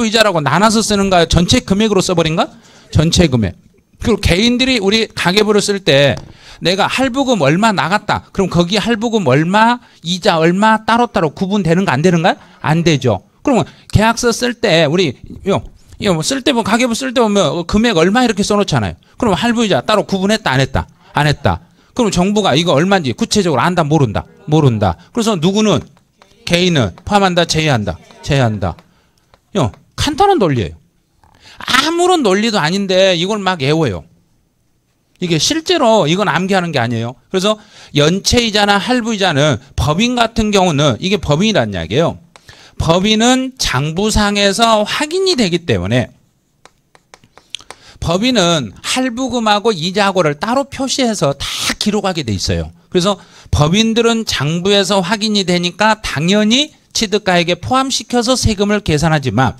이자라고 나눠서 쓰는가요? 전체 금액으로 써버린가? 전체 금액. 그리고 개인들이 우리 가계부를 쓸 때 내가 할부금 얼마 나갔다. 그럼 거기 할부금 얼마, 이자 얼마 따로따로 구분되는가 안 되는가? 안 되죠. 그러면 계약서 쓸 때 우리 이거 뭐 쓸 때 보면 가계부 쓸 때 보면 금액 얼마 이렇게 써놓잖아요. 그럼 할부이자 따로 구분했다 안 했다? 안 했다. 그럼 정부가 이거 얼마인지 구체적으로 안다 모른다? 모른다. 그래서 누구는 개인은 포함한다 제외한다? 제외한다. 간단한 논리예요. 아무런 논리도 아닌데 이걸 막 외워요. 이게 실제로 이건 암기하는 게 아니에요. 그래서 연체이자나 할부이자는 법인 같은 경우는 이게 법인이라는 이야기예요. 법인은 장부상에서 확인이 되기 때문에 법인은 할부금하고 이자하고를 따로 표시해서 다 기록하게 돼 있어요. 그래서 법인들은 장부에서 확인이 되니까 당연히 취득가액에 포함시켜서 세금을 계산하지만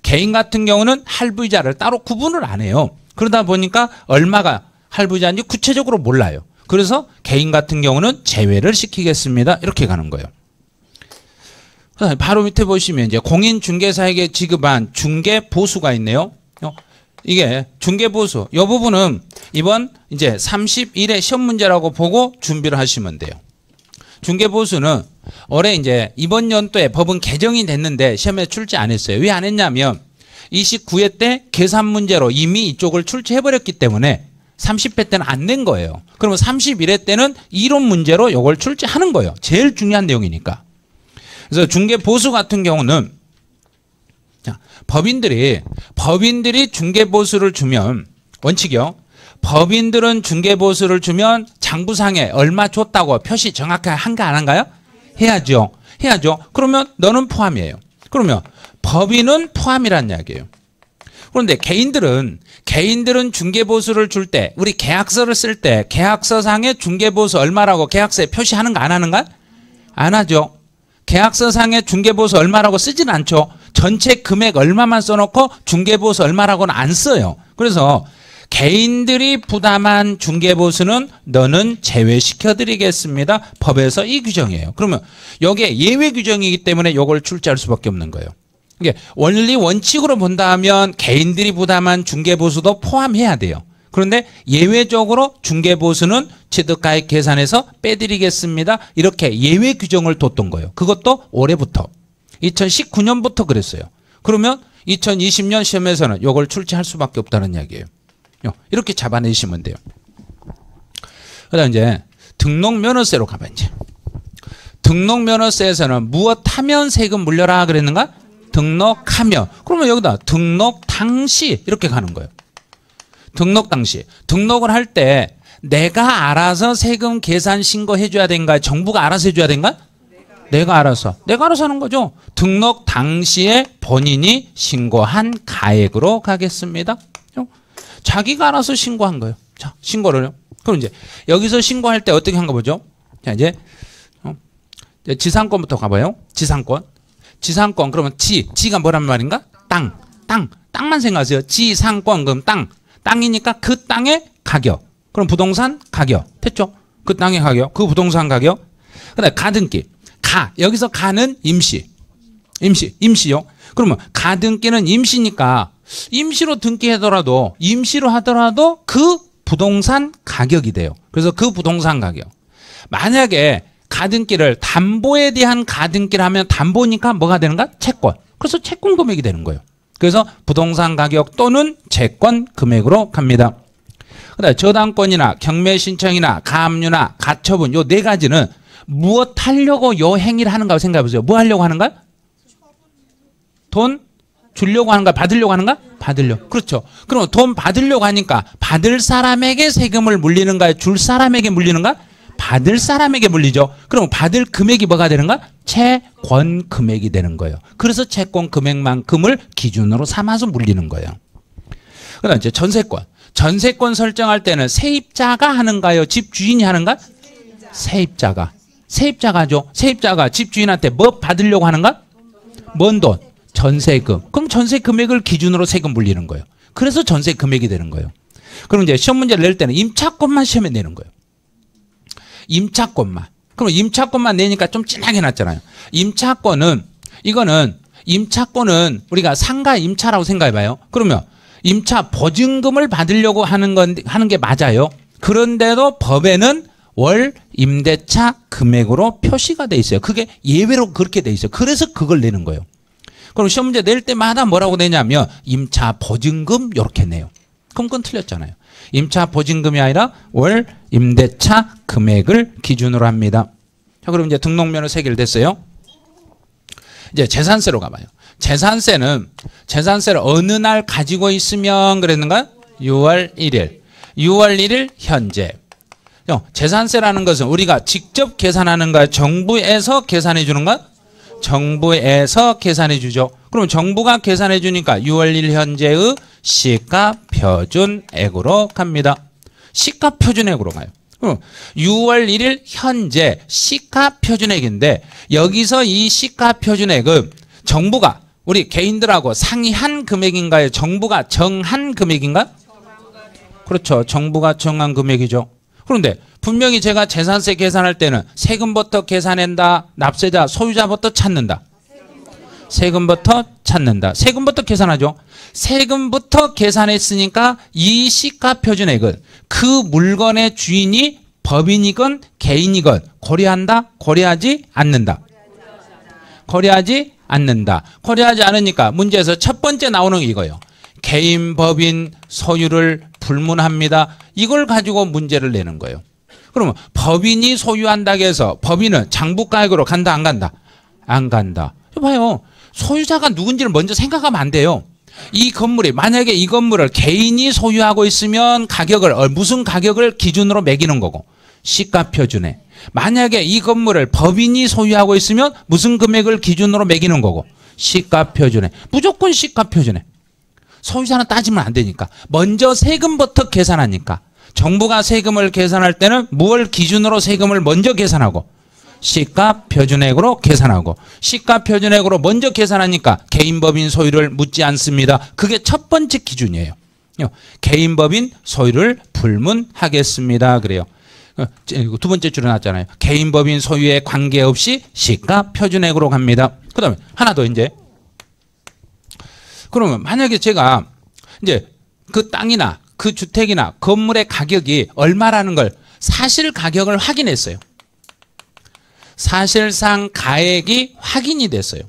개인 같은 경우는 할부이자를 따로 구분을 안 해요. 그러다 보니까 얼마가 할부이자인지 구체적으로 몰라요. 그래서 개인 같은 경우는 제외를 시키겠습니다. 이렇게 가는 거예요. 바로 밑에 보시면 이제 공인중개사에게 지급한 중개보수가 있네요. 이게 중개보수. 이 부분은 이번 이제 31회 시험 문제라고 보고 준비를 하시면 돼요. 중개보수는 올해 이제 이번 연도에 법은 개정이 됐는데 시험에 출제 안 했어요. 왜 안 했냐면 29회 때 계산 문제로 이미 이쪽을 출제해버렸기 때문에 30회 때는 안 낸 거예요. 그러면 31회 때는 이론 문제로 이걸 출제하는 거예요. 제일 중요한 내용이니까. 그래서 중개보수 같은 경우는 자, 법인들이 중개보수를 주면 원칙이요. 법인들은 중개보수를 주면 장부상에 얼마 줬다고 표시 정확하게 한가 안 한가요? 해야죠. 해야죠. 그러면 너는 포함이에요. 그러면 법인은 포함이란 이야기예요. 그런데 개인들은 중개보수를 줄 때 우리 계약서를 쓸 때 계약서상에 중개보수 얼마라고 계약서에 표시하는가 안 하는가? 안 하죠. 계약서상에 중개보수 얼마라고 쓰진 않죠. 전체 금액 얼마만 써놓고 중개보수 얼마라고는 안 써요. 그래서 개인들이 부담한 중개보수는 너는 제외시켜드리겠습니다. 법에서 이 규정이에요. 그러면 이게 예외 규정이기 때문에 이걸 출제할 수밖에 없는 거예요. 이게 원리 원칙으로 본다면 개인들이 부담한 중개보수도 포함해야 돼요. 그런데 예외적으로 중개보수는 취득가액 계산해서 빼드리겠습니다. 이렇게 예외 규정을 뒀던 거예요. 그것도 올해부터 2019년부터 그랬어요. 그러면 2020년 시험에서는 이걸 출제할 수밖에 없다는 이야기예요. 이렇게 잡아내시면 돼요. 그다음 이제 등록면허세로 가봐. 이제 등록면허세에서는 무엇 하면 세금 물려라 그랬는가? 등록하면. 그러면 여기다 등록 당시 이렇게 가는 거예요. 등록 당시. 등록을 할 때 내가 알아서 세금 계산 신고해 줘야 된가? 정부가 알아서 해 줘야 된가? 내가 알아서 하는 거죠. 등록 당시에 본인이 신고한 가액으로 가겠습니다. 자기가 알아서 신고한 거예요. 자, 신고를요. 그럼 이제 여기서 신고할 때 어떻게 한 거 보죠? 자, 이제 지상권부터 가봐요. 지상권 그러면 지가 뭐란 말인가? 땅만 생각하세요. 지상권 그럼 땅이니까 그 땅의 가격. 그럼 부동산 가격 됐죠? 그 땅의 가격, 그 부동산 가격. 그다음에 가등기. 여기서 가는 임시요. 그러면 가등기는 임시니까 임시로 등기하더라도 그 부동산 가격이 돼요. 그래서 그 부동산 가격. 만약에 가등기를 담보에 대한 가등기를 하면 담보니까 뭐가 되는가? 채권. 그래서 채권 금액이 되는 거예요. 그래서 부동산 가격 또는 채권 금액으로 갑니다. 그다음에 저당권이나 경매 신청이나 가압류나 가처분 요 네 가지는 무엇 하려고 요 행위를 하는가 생각해 보세요. 뭐 하려고 하는가? 돈 주려고 하는가? 받으려고 하는가? 받으려고. 그렇죠. 그럼 돈 받으려고 하니까 받을 사람에게 세금을 물리는가요? 줄 사람에게 물리는가? 받을 사람에게 물리죠. 그럼 받을 금액이 뭐가 되는가? 채권 금액이 되는 거예요. 그래서 채권 금액만큼을 기준으로 삼아서 물리는 거예요. 그다음 이제 전세권. 전세권 설정할 때는 세입자가 하는가요? 집주인이 하는가? 세입자가. 세입자가 하죠. 세입자가 집주인한테 뭐 받으려고 하는가? 뭔 돈? 전세금. 그럼 전세 금액을 기준으로 세금 물리는 거예요. 그래서 전세 금액이 되는 거예요. 그럼 이제 시험 문제를 낼 때는 임차권만 시험에 내는 거예요. 임차권만. 그럼 임차권만 내니까 좀 진하게 났잖아요. 임차권은 이거는 임차권은 우리가 상가 임차라고 생각해 봐요. 그러면 임차 보증금을 받으려고 하는 게 맞아요. 그런데도 법에는 월 임대차 금액으로 표시가 돼 있어요. 그게 예외로 그렇게 돼 있어요. 그래서 그걸 내는 거예요. 그럼 시험 문제 낼 때마다 뭐라고 내냐면 임차 보증금 이렇게 내요. 그럼 그건 틀렸잖아요. 임차 보증금이 아니라 월 임대차 금액을 기준으로 합니다. 자, 그럼 이제 등록면허 체결됐어요. 이제 재산세로 가봐요. 재산세를 어느 날 가지고 있으면 그랬는가? 6월 1일. 6월 1일 현재. 재산세라는 것은 우리가 직접 계산하는가? 정부에서 계산해 주는가? 정부에서 계산해 주죠. 그럼 정부가 계산해 주니까 6월 1일 현재의 시가 표준액으로 갑니다. 시가 표준액으로 가요. 그럼 6월 1일 현재 시가 표준액인데 여기서 이 시가 표준액은 정부가 우리 개인들하고 상의한 금액인가요? 정부가 정한 금액인가? 그렇죠. 정부가 정한 금액이죠. 그런데 분명히 제가 재산세 계산할 때는 세금부터 계산한다. 납세자, 소유자부터 찾는다. 세금부터 찾는다. 세금부터 계산하죠. 세금부터 계산했으니까 이 시가 표준액은 그 물건의 주인이 법인이건 개인이건 고려한다? 고려하지 않는다. 고려하지 않는다. 고려하지 않으니까 문제에서 첫 번째 나오는 게 이거예요. 개인 법인 소유를 불문합니다. 이걸 가지고 문제를 내는 거예요. 그러면 법인이 소유한다고 해서 법인은 장부가액으로 간다 안 간다? 안 간다. 봐요. 소유자가 누군지를 먼저 생각하면 안 돼요. 이 건물이 만약에 이 건물을 개인이 소유하고 있으면 가격을 무슨 가격을 기준으로 매기는 거고 시가 표준에 만약에 이 건물을 법인이 소유하고 있으면 무슨 금액을 기준으로 매기는 거고 시가 표준에 무조건 시가 표준에 소유자는 따지면 안 되니까 먼저 세금부터 계산하니까 정부가 세금을 계산할 때는 무엇을 기준으로 세금을 먼저 계산하고 시가 표준액으로 계산하고 시가 표준액으로 먼저 계산하니까 개인 법인 소유를 묻지 않습니다. 그게 첫 번째 기준이에요. 개인 법인 소유를 불문하겠습니다. 그래요. 두 번째 줄에 나왔잖아요. 개인 법인 소유에 관계없이 시가 표준액으로 갑니다. 그 다음에 하나 더 이제 그러면 만약에 제가 이제 그 땅이나 그 주택이나 건물의 가격이 얼마라는 걸 사실 가격을 확인했어요. 사실상 가액이 확인이 됐어요.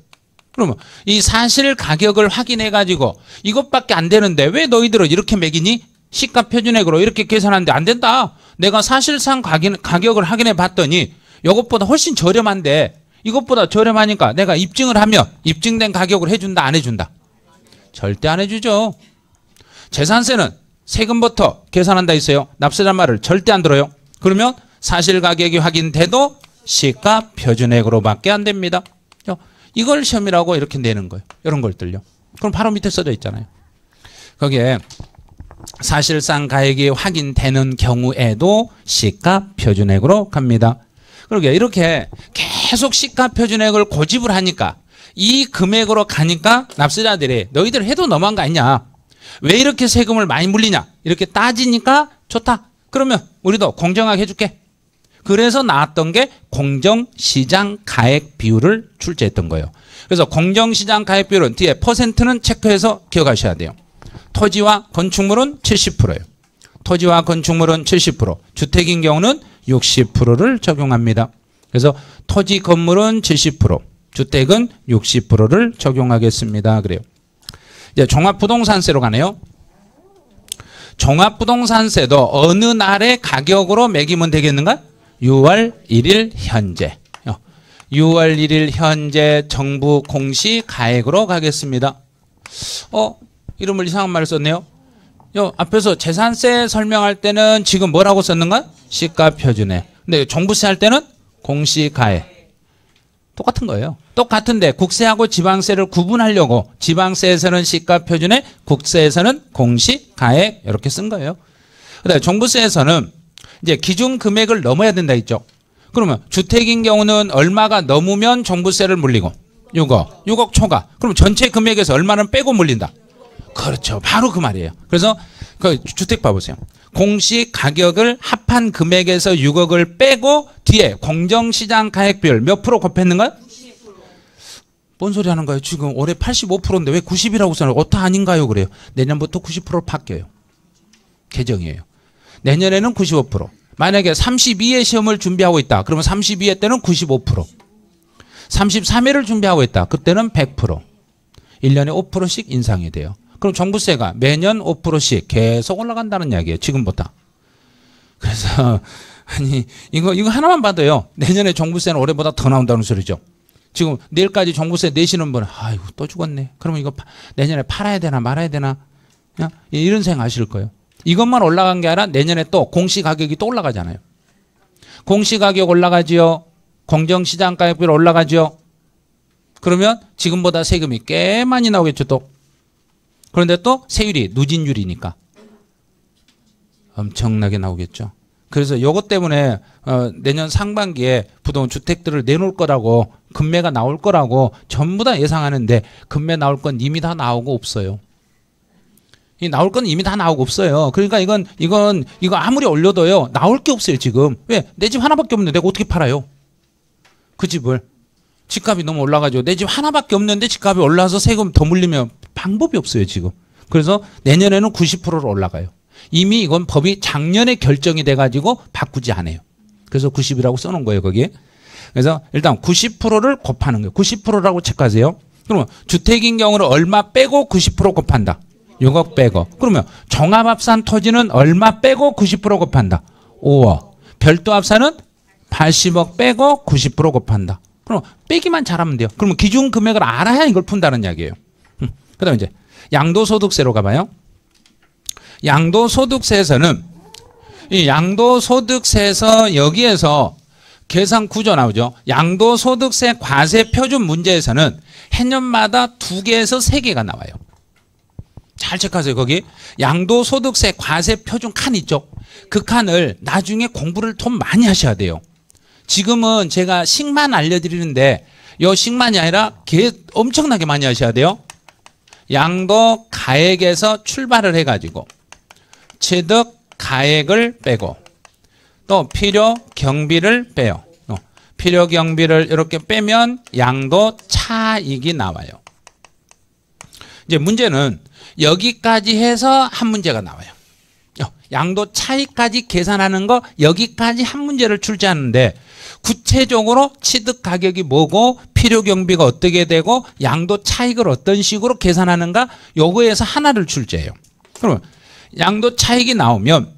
그러면 이 사실 가격을 확인해 가지고 이것밖에 안 되는데 왜 너희들은 이렇게 매기니? 시가 표준액으로 이렇게 계산하는데 안 된다. 내가 사실상 가격을 확인해 봤더니 이것보다 훨씬 저렴한데 이것보다 저렴하니까 내가 입증을 하면 입증된 가격을 해준다 안 해준다? 절대 안 해주죠. 재산세는 세금부터 계산한다 했어요. 납세자 말을 절대 안 들어요. 그러면 사실 가격이 확인돼도 시가 표준액으로밖에 안 됩니다. 이걸 시험이라고 이렇게 내는 거예요. 이런 것들요. 그럼 바로 밑에 써져 있잖아요. 거기에 사실상 가액이 확인되는 경우에도 시가 표준액으로 갑니다. 그러게 이렇게 계속 시가 표준액을 고집을 하니까 이 금액으로 가니까 납세자들이 너희들 해도 너무한 거 아니냐? 왜 이렇게 세금을 많이 물리냐? 이렇게 따지니까 좋다. 그러면 우리도 공정하게 해줄게. 그래서 나왔던 게 공정시장 가액 비율을 출제했던 거예요. 그래서 공정시장 가액 비율은 뒤에 퍼센트는 체크해서 기억하셔야 돼요. 토지와 건축물은 70%예요. 토지와 건축물은 70%, 주택인 경우는 60%를 적용합니다. 그래서 토지 건물은 70%, 주택은 60%를 적용하겠습니다. 그래요. 이제 종합부동산세로 가네요. 종합부동산세도 어느 날의 가격으로 매기면 되겠는가? 6월 1일 현재. 6월 1일 현재 정부 공시 가액으로 가겠습니다. 이름을 이상한 말을 썼네요. 앞에서 재산세 설명할 때는 지금 뭐라고 썼는가? 시가 표준에. 근데 종부세 할 때는 공시 가액. 똑같은 거예요. 똑같은데 국세하고 지방세를 구분하려고 지방세에서는 시가 표준에, 국세에서는 공시 가액 이렇게 쓴 거예요. 그다음에 종부세에서는 이제 기준 금액을 넘어야 된다 했죠. 그러면 주택인 경우는 얼마가 넘으면 종부세를 물리고 6억 초과. 그럼 전체 금액에서 얼마는 빼고 물린다. 그렇죠. 바로 그 말이에요. 그래서 그 주택 봐보세요. 공시 가격을 합한 금액에서 6억을 빼고 뒤에 공정시장 가액 비율 몇 프로 곱했는가요? 90%. 뭔 소리 하는 거예요? 지금 올해 85%인데 왜 90이라고 써요? 어떠 아닌가요? 그래요. 내년부터 90%로 바뀌어요. 개정이에요. 내년에는 95%. 만약에 32회 시험을 준비하고 있다. 그러면 32회 때는 95%. 33회를 준비하고 있다. 그때는 100%. 1년에 5%씩 인상이 돼요. 그럼 종부세가 매년 5%씩 계속 올라간다는 이야기예요. 지금부터. 그래서 아니 이거 하나만 봐도요. 내년에 종부세는 올해보다 더 나온다는 소리죠. 지금 내일까지 종부세 내시는 분은 아이고 또 죽었네. 그러면 이거 내년에 팔아야 되나 말아야 되나 이런 생각하실 거예요. 이것만 올라간 게 아니라 내년에 또 공시가격이 또 올라가잖아요. 공시가격 올라가지요. 공정시장가격비 올라가죠. 그러면 지금보다 세금이 꽤 많이 나오겠죠 또. 그런데 또 세율이 누진율이니까 엄청나게 나오겠죠. 그래서 이것 때문에 내년 상반기에 부동산 주택들을 내놓을 거라고 금매가 나올 거라고 전부 다 예상하는데 금매 나올 건 이미 다 나오고 없어요. 나올 건 이미 다 나오고 없어요. 그러니까 이거 아무리 올려도요 나올 게 없어요 지금. 왜? 내 집 하나밖에 없는데 내가 어떻게 팔아요? 그 집을. 집값이 너무 올라가지고 내 집 하나밖에 없는데 집값이 올라서 세금 더 물리면 방법이 없어요 지금. 그래서 내년에는 90%로 올라가요. 이미 이건 법이 작년에 결정이 돼가지고 바꾸지 않아요. 그래서 90이라고 써놓은 거예요 거기에. 그래서 일단 90%를 곱하는 거예요. 90%라고 체크하세요. 그러면 주택인 경우는 얼마 빼고 90% 곱한다. 6억 빼고. 그러면 종합합산 토지는 얼마 빼고 90% 곱한다. 5억. 별도 합산은 80억 빼고 90% 곱한다. 그럼 빼기만 잘하면 돼요. 그러면 기준 금액을 알아야 이걸 푼다는 이야기예요. 그 다음에 이제 양도소득세로 가봐요. 양도소득세에서는 이 양도소득세에서 여기에서 계산 구조 나오죠. 양도소득세 과세 표준 문제에서는 해년마다 2개에서 3개가 나와요. 잘 체크하세요. 거기 양도소득세 과세 표준 칸 있죠. 그 칸을 나중에 공부를 좀 많이 하셔야 돼요. 지금은 제가 식만 알려드리는데 요 식만이 아니라 엄청나게 많이 하셔야 돼요. 양도 가액에서 출발을 해가지고 취득 가액을 빼고 또 필요 경비를 빼요. 필요 경비를 이렇게 빼면 양도 차익이 나와요. 이제 문제는 여기까지 해서 한 문제가 나와요. 양도 차익까지 계산하는 거 여기까지 한 문제를 출제하는데 구체적으로 취득 가격이 뭐고 필요 경비가 어떻게 되고 양도 차익을 어떤 식으로 계산하는가 요거에서 하나를 출제해요. 그러면 양도 차익이 나오면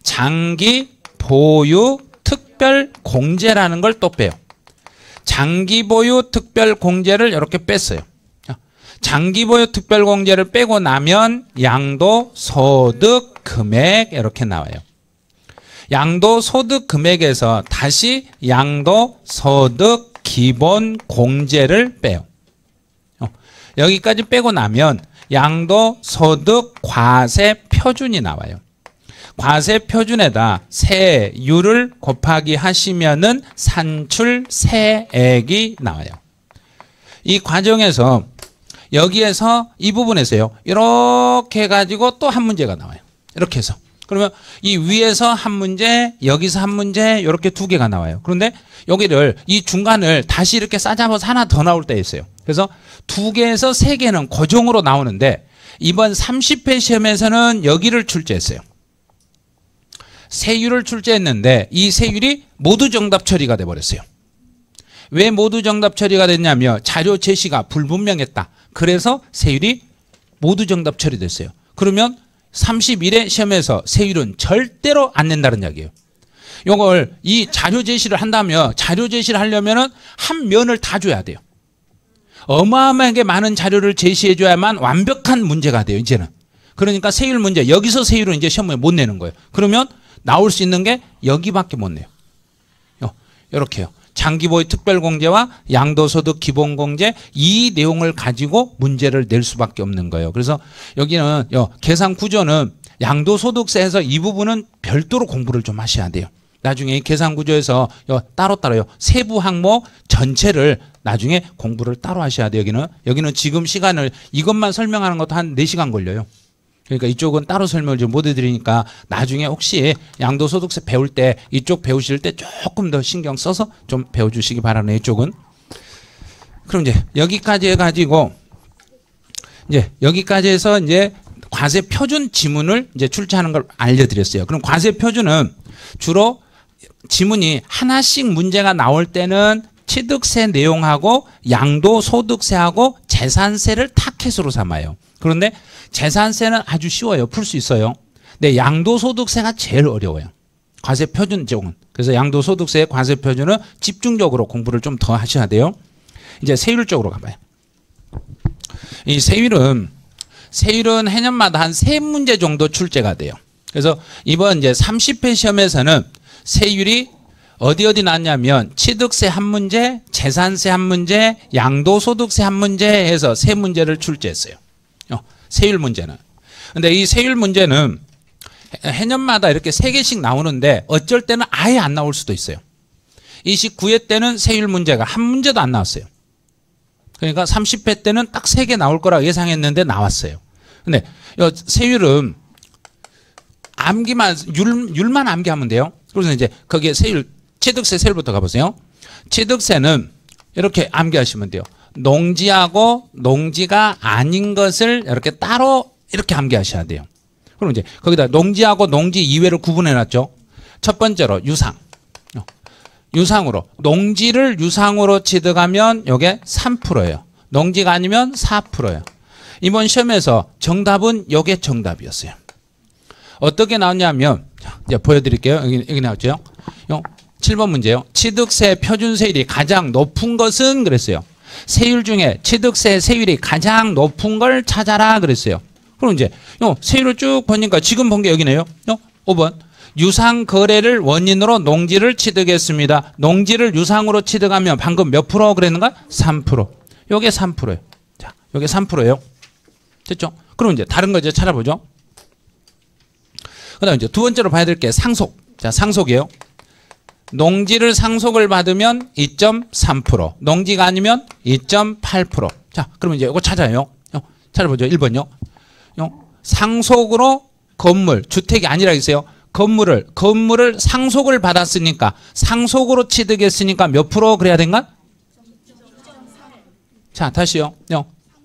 장기 보유 특별 공제라는 걸 또 빼요. 장기 보유 특별 공제를 이렇게 뺐어요. 장기 보유 특별 공제를 빼고 나면 양도 소득 금액 이렇게 나와요. 양도 소득 금액에서 다시 양도 소득 기본 공제를 빼요. 여기까지 빼고 나면 양도 소득 과세 표준이 나와요. 과세 표준에다 세율을 곱하기 하시면은 산출 세액이 나와요. 이 과정에서 여기에서 이 부분에서요. 이렇게 해가지고 또 한 문제가 나와요. 이렇게 해서. 그러면 이 위에서 한 문제, 여기서 한 문제 이렇게 2개가 나와요. 그런데 여기를 이 중간을 다시 이렇게 싸잡아서 하나 더 나올 때 있어요. 그래서 2개에서 3개는 고정으로 나오는데 이번 30회 시험에서는 여기를 출제했어요. 세율을 출제했는데 이 세율이 모두 정답 처리가 돼버렸어요. 왜 모두 정답 처리가 됐냐면 자료 제시가 불분명했다. 그래서 세율이 모두 정답 처리됐어요. 그러면 31회 시험에서 세율은 절대로 안 낸다는 이야기예요. 이걸 이 자료 제시를 한다면 자료 제시를 하려면은 한 면을 다 줘야 돼요. 어마어마하게 많은 자료를 제시해 줘야만 완벽한 문제가 돼요, 이제는. 그러니까 세율 문제, 여기서 세율은 이제 시험에 못 내는 거예요. 그러면 나올 수 있는 게 여기밖에 못 내요. 이렇게요. 장기보유 특별공제와 양도소득 기본공제 이 내용을 가지고 문제를 낼 수밖에 없는 거예요. 그래서 여기는 계산 구조는 양도소득세에서 이 부분은 별도로 공부를 좀 하셔야 돼요. 나중에 이 계산 구조에서 따로따로요. 세부 항목 전체를 나중에 공부를 따로 하셔야 돼요. 여기는 지금 시간을 이것만 설명하는 것도 한 4시간 걸려요. 그러니까 이쪽은 따로 설명을 좀 못 해드리니까 나중에 혹시 양도소득세 배울 때 이쪽 배우실 때 조금 더 신경 써서 좀 배워주시기 바라네요. 이쪽은. 그럼 이제 여기까지 해가지고 이제 여기까지 해서 이제 과세 표준 지문을 이제 출제하는 걸 알려드렸어요. 그럼 과세 표준은 주로 지문이 하나씩 문제가 나올 때는 취득세 내용하고 양도소득세하고 재산세를 타켓으로 삼아요. 그런데 재산세는 아주 쉬워요. 풀 수 있어요. 근데 양도소득세가 제일 어려워요. 과세 표준 쪽은. 그래서 양도소득세의 과세 표준은 집중적으로 공부를 좀 더 하셔야 돼요. 이제 세율 쪽으로 가봐요. 이 세율은 해년마다 한 3문제 정도 출제가 돼요. 그래서 이번 이제 30회 시험에서는 세율이 어디 나왔냐면 취득세 한 문제, 재산세 한 문제, 양도소득세 한 문제 해서 3문제를 출제했어요. 세율 문제는. 근데 이 세율 문제는 해년마다 이렇게 3개씩 나오는데 어쩔 때는 아예 안 나올 수도 있어요. 29회 때는 세율 문제가 한 문제도 안 나왔어요. 그러니까 30회 때는 딱 3개 나올 거라고 예상했는데 나왔어요. 근데 세율은 암기만 율만 암기하면 돼요. 그래서 이제 거기에 세율 취득세 세율부터 가보세요. 취득세는 이렇게 암기하시면 돼요. 농지하고 농지가 아닌 것을 이렇게 따로 이렇게 암기하셔야 돼요. 그럼 이제 거기다 농지하고 농지 이외를 구분해 놨죠. 첫 번째로 유상. 유상으로 농지를 유상으로 취득하면 이게 3%예요. 농지가 아니면 4%예요. 이번 시험에서 정답은 이게 정답이었어요. 어떻게 나왔냐면 이제 보여드릴게요. 여기 나왔죠. 7번 문제요. 취득세 표준세율이 가장 높은 것은 그랬어요. 세율 중에 취득세 세율이 가장 높은 걸 찾아라 그랬어요. 그럼 이제 세율을 쭉 보니까 지금 본 게 여기네요. 5번 유상 거래를 원인으로 농지를 취득했습니다. 농지를 유상으로 취득하면 방금 몇 프로 그랬는가? 3%. 요게 3%예요. 자, 요게 3%예요. 됐죠? 그럼 이제 다른 거 이제 찾아보죠. 그다음 이제 두 번째로 봐야 될 게 상속. 자, 상속이에요. 농지를 상속을 받으면 2.3%, 농지가 아니면 2.8%. 자, 그러면 이제 이거 찾아요. 찾아보죠. 1번요. 상속으로 건물, 주택이 아니라 있어요. 건물을 상속을 받았으니까 상속으로 취득했으니까 몇 프로 그래야 된가? 자, 다시요.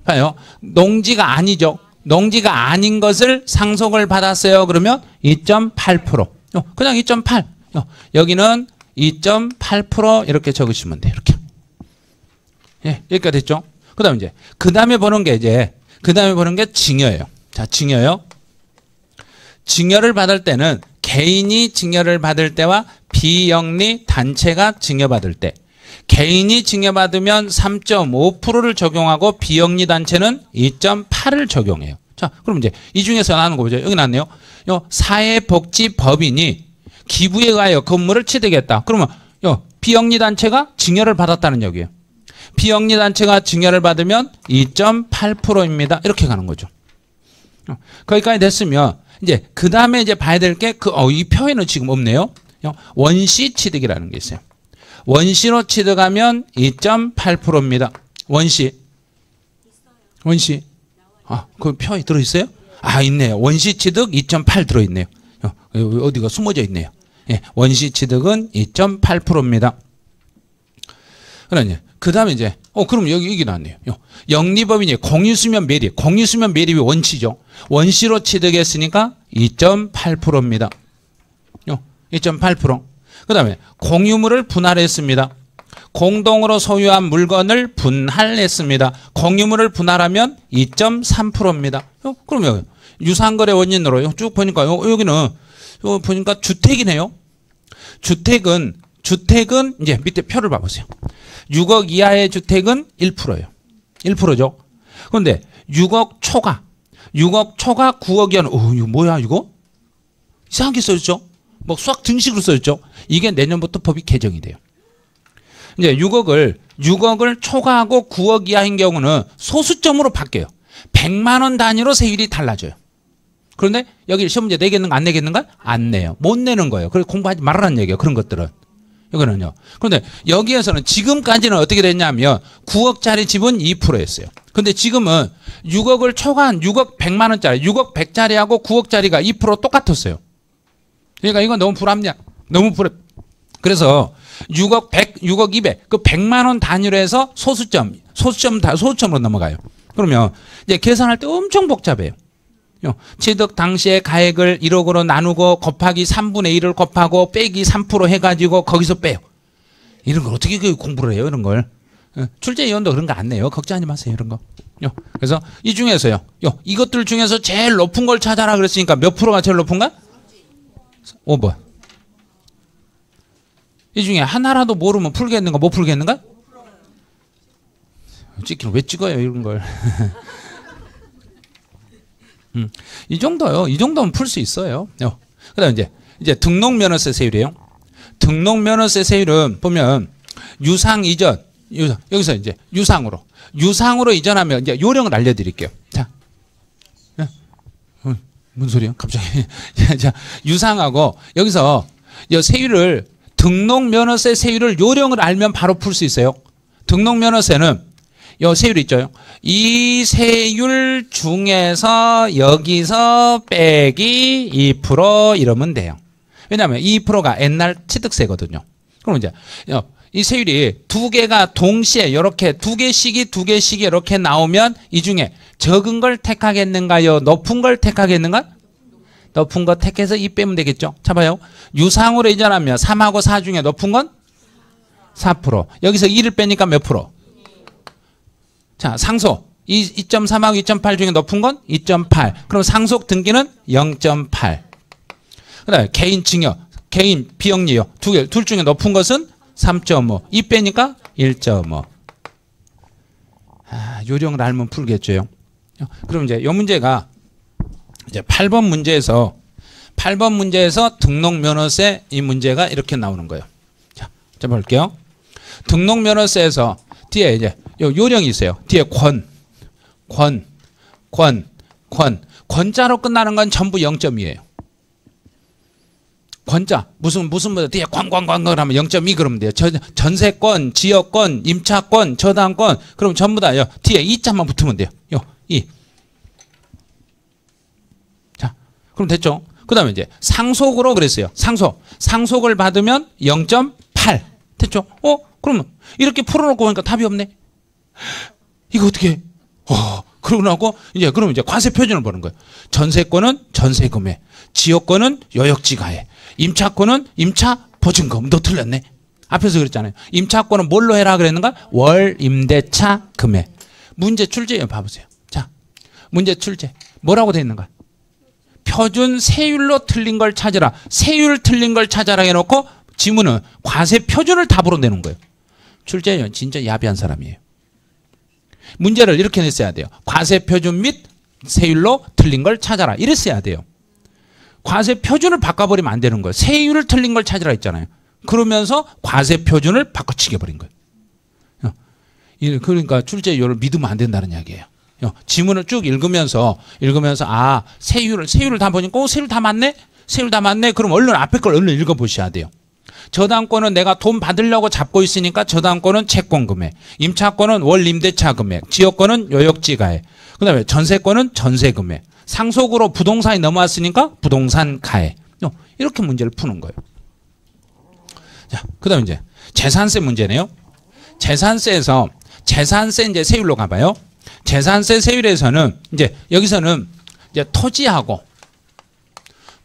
봐요. 농지가 아니죠. 농지가 아닌 것을 상속을 받았어요. 그러면 2.8%. 그냥 2.8. 여기는 2.8% 이렇게 적으시면 돼요. 이렇게. 예, 여기까지 됐죠? 그 다음에 보는 게 증여예요. 자, 증여요. 증여를 받을 때는 개인이 증여를 받을 때와 비영리 단체가 증여받을 때. 개인이 증여받으면 3.5%를 적용하고 비영리 단체는 2.8을 적용해요. 자, 그럼 이제 이 중에서 나오는 거 보죠. 여기 나왔네요. 사회복지법인이 기부에 의하여 건물을 취득했다. 그러면 비영리 단체가 증여를 받았다는 얘기예요. 비영리 단체가 증여를 받으면 2.8%입니다. 이렇게 가는 거죠. 거기까지 됐으면 이제 그 다음에 이제 봐야 될 게 이 표에는 지금 없네요. 원시 취득이라는 게 있어요. 원시로 취득하면 2.8%입니다. 원시. 그 표에 들어있어요? 아, 있네요. 원시 취득 2.8 들어있네요. 어디가 숨어져 있네요. 예, 원시 취득은 2.8%입니다. 그러니 그 다음에 이제 그럼 여기 나왔네요. 영리법인이 공유수면 매립. 공유수면 매립이 원시죠. 원시로 취득했으니까 2.8%입니다. 2.8%. 그 다음에 공유물을 분할했습니다. 공동으로 소유한 물건을 분할했습니다. 공유물을 분할하면 2.3%입니다. 그러면 유상거래 원인으로 쭉 보니까 여기는 보니까 주택이네요. 주택은 이제 밑에 표를 봐보세요. 6억 이하의 주택은 1%예요. 1%죠. 그런데 6억 초과 9억 이하는 이거 뭐야 이거? 이상하게 써있죠. 뭐 수학 등식으로 써있죠. 이게 내년부터 법이 개정이 돼요. 이제 6억을 초과하고 9억 이하인 경우는 소수점으로 바뀌어요. 100만 원 단위로 세율이 달라져요. 그런데 여기 시험 문제 내겠는가 안 내겠는가? 안 내요. 못 내는 거예요. 그래서 공부하지 말라는 얘기예요. 그런 것들은. 이거는요. 그런데 여기에서는 지금까지는 어떻게 됐냐면 9억짜리 집은 2%였어요. 근데 지금은 6억을 초과한 6억 100만 원짜리, 6억 100짜리하고 9억짜리가 2% 똑같았어요. 그러니까 이건 너무 불합리한, 너무 불합. 그래서 6억 100, 6억 200, 그 100만 원 단위로 해서 소수점으로 넘어가요. 그러면 이제 계산할 때 엄청 복잡해요. 취득 당시에 가액을 1억으로 나누고 곱하기 3분의 1을 곱하고 빼기 3% 해가지고 거기서 빼요. 이런 걸 어떻게 공부를 해요, 이런 걸. 출제위원도 그런 거 안 내요. 걱정하지 마세요, 이런 거. 그래서 이 중에서요, 이것들 중에서 제일 높은 걸 찾아라 그랬으니까 몇 프로가 제일 높은가? 5번. 이 중에 하나라도 모르면 풀겠는가, 못 풀겠는가? 찍기는 왜 찍어요, 이런 걸. 이 정도요. 이 정도면 풀 수 있어요. 그다음 이제 등록면허세 세율이에요. 등록면허세 세율은 보면 유상 이전, 여기서 이제 유상으로 이전하면 이제 요령을 알려드릴게요. 자, 무슨 소리야? 갑자기. 자, 유상하고 여기서 이 세율을 등록면허세 세율을 요령을 알면 바로 풀 수 있어요. 등록면허세는 요 세율 있죠. 이 세율 중에서 여기서 빼기 2% 이러면 돼요. 왜냐하면 2%가 옛날 취득세거든요. 그럼 이제 이 세율이 두 개가 동시에 이렇게 두 개씩이 이렇게 나오면 이 중에 적은 걸 택하겠는가요? 높은 걸 택하겠는가? 높은 거 택해서 2 빼면 되겠죠. 자 봐요. 유상으로 이전하면 3하고 4 중에 높은 건 4%. 여기서 2를 빼니까 몇 프로? 자, 상속. 2.3하고 2.8 중에 높은 건 2.8. 그럼 상속 등기는 0.8. 그 다음에 개인 증여, 개인 비영리요. 둘 중에 높은 것은 3.5. 2 빼니까 1.5. 요령을 알면 풀겠죠. 그럼 이제 이 문제가 이제 8번 문제에서 등록면허세 이 문제가 이렇게 나오는 거예요. 자 볼게요. 등록면허세에서 뒤에 이제 요령이 있어요. 뒤에 권자로 끝나는 건 전부 0.2예요. 권자 무슨 뒤에 관광 하면 0.2 그러면 돼요. 전세권, 지역권, 임차권, 저당권 그럼 전부 다 뒤에 2자만 붙으면 돼요. 2. 자, 그럼 됐죠. 그다음에 이제 상속으로 그랬어요. 상속을 받으면 0.8 됐죠. 그러면 이렇게 풀어놓고 보니까 답이 없네. 이거 어떻게? 그러고 나고 그럼 이제 과세 표준을 보는 거예요. 전세권은 전세금액, 지역권은 여역지가액, 임차권은 임차 보증금. 너 틀렸네. 앞에서 그랬잖아요. 임차권은 뭘로 해라 그랬는가? 월 임대차 금액. 문제 출제예요. 봐보세요. 자, 문제 출제 뭐라고 돼 있는가? 표준 세율로 틀린 걸 찾으라. 세율 틀린 걸 찾아라 해놓고 지문은 과세 표준을 답으로 내는 거예요. 출제는 진짜 야비한 사람이에요. 문제를 이렇게 냈어야 돼요. 과세 표준 및 세율로 틀린 걸 찾아라. 이랬어야 돼요. 과세 표준을 바꿔버리면 안 되는 거예요. 세율을 틀린 걸 찾으라 했잖아요. 그러면서 과세 표준을 바꿔치게 버린 거예요. 그러니까 출제요를 믿으면 안 된다는 이야기예요. 지문을 쭉 읽으면서 세율을 다 보니까 세율 다 맞네? 세율 다 맞네? 그럼 얼른 앞에 걸 얼른 읽어보셔야 돼요. 저당권은 내가 돈 받으려고 잡고 있으니까 저당권은 채권 금액, 임차권은 월 임대차 금액, 지역권은 요역지가액, 그 다음에 전세권은 전세 금액, 상속으로 부동산이 넘어왔으니까 부동산 가액. 이렇게 문제를 푸는 거예요. 자, 그 다음에 이제 재산세 문제네요. 재산세에서 재산세 이제 세율로 가봐요. 재산세 세율에서는 이제 여기서는 이제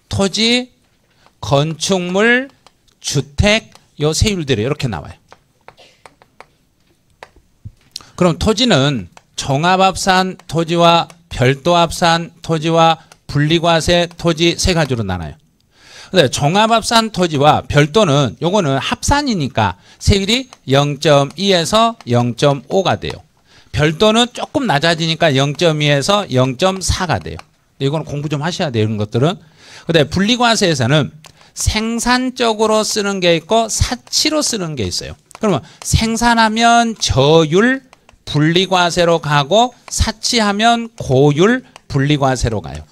토지, 건축물, 주택 요 세율들이 이렇게 나와요. 그럼 토지는 종합합산 토지와 별도합산 토지와 분리과세 토지 세 가지로 나눠요. 근데 종합합산 토지와 별도는 요거는 합산이니까 세율이 0.2에서 0.5가 돼요. 별도는 조금 낮아지니까 0.2에서 0.4가 돼요. 이거는 공부 좀 하셔야 돼요. 이런 것들은. 근데 분리과세에서는 생산적으로 쓰는 게 있고 사치로 쓰는 게 있어요. 그러면 생산하면 저율 분리과세로 가고 사치하면 고율 분리과세로 가요.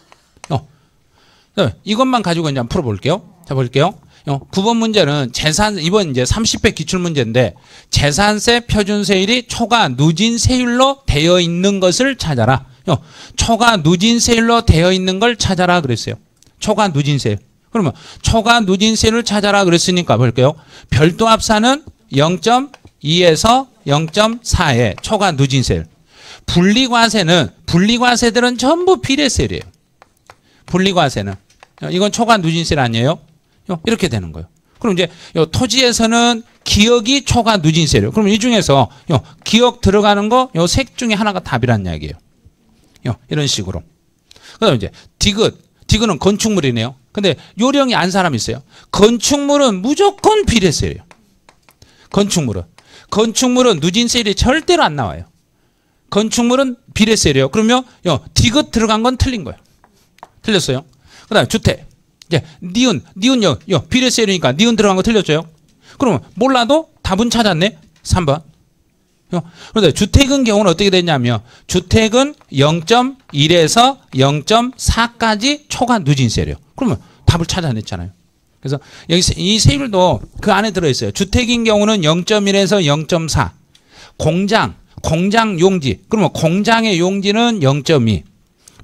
이것만 가지고 이제 한번 풀어볼게요. 자, 볼게요. 9번 문제는 이번 이제 30회 기출문제인데 재산세 표준세율이 초과 누진세율로 되어 있는 것을 찾아라. 초과 누진세율로 되어 있는 걸 찾아라 그랬어요. 초과 누진세율. 그러면 초과 누진세율을 찾아라 그랬으니까 볼게요. 별도합산은 0.2에서 0.4의 초과 누진세율. 분리과세들은 전부 비례세율이에요. 분리과세는. 이건 초과 누진세율 아니에요? 이렇게 되는 거예요. 그럼 이제 토지에서는 기억이 초과 누진세율. 그럼 이 중에서 기억 들어가는 거 요 색 중에 하나가 답이란 이야기예요. 이런 식으로. 그다음 이제 디귿은 건축물이네요. 근데 요령이 안 사람이 있어요. 건축물은 무조건 비례세율이에요. 건축물은 누진세율이 절대로 안 나와요. 건축물은 비례세율이에요. 그러면 디귿 들어간 건 틀린 거예요. 틀렸어요. 그다음에 주택. 이제 니은 비례세율이니까 니은 들어간 거 틀렸죠. 그러면 몰라도 답은 찾았네. 3번. 그런데 주택은 경우는 어떻게 되냐면 주택은 0.1에서 0.4까지 초과 누진세율이에요. 그러면 답을 찾아냈잖아요. 그래서 여기 이 세율도 그 안에 들어있어요. 주택인 경우는 0.1에서 0.4. 공장 용지. 그러면 공장의 용지는 0.2.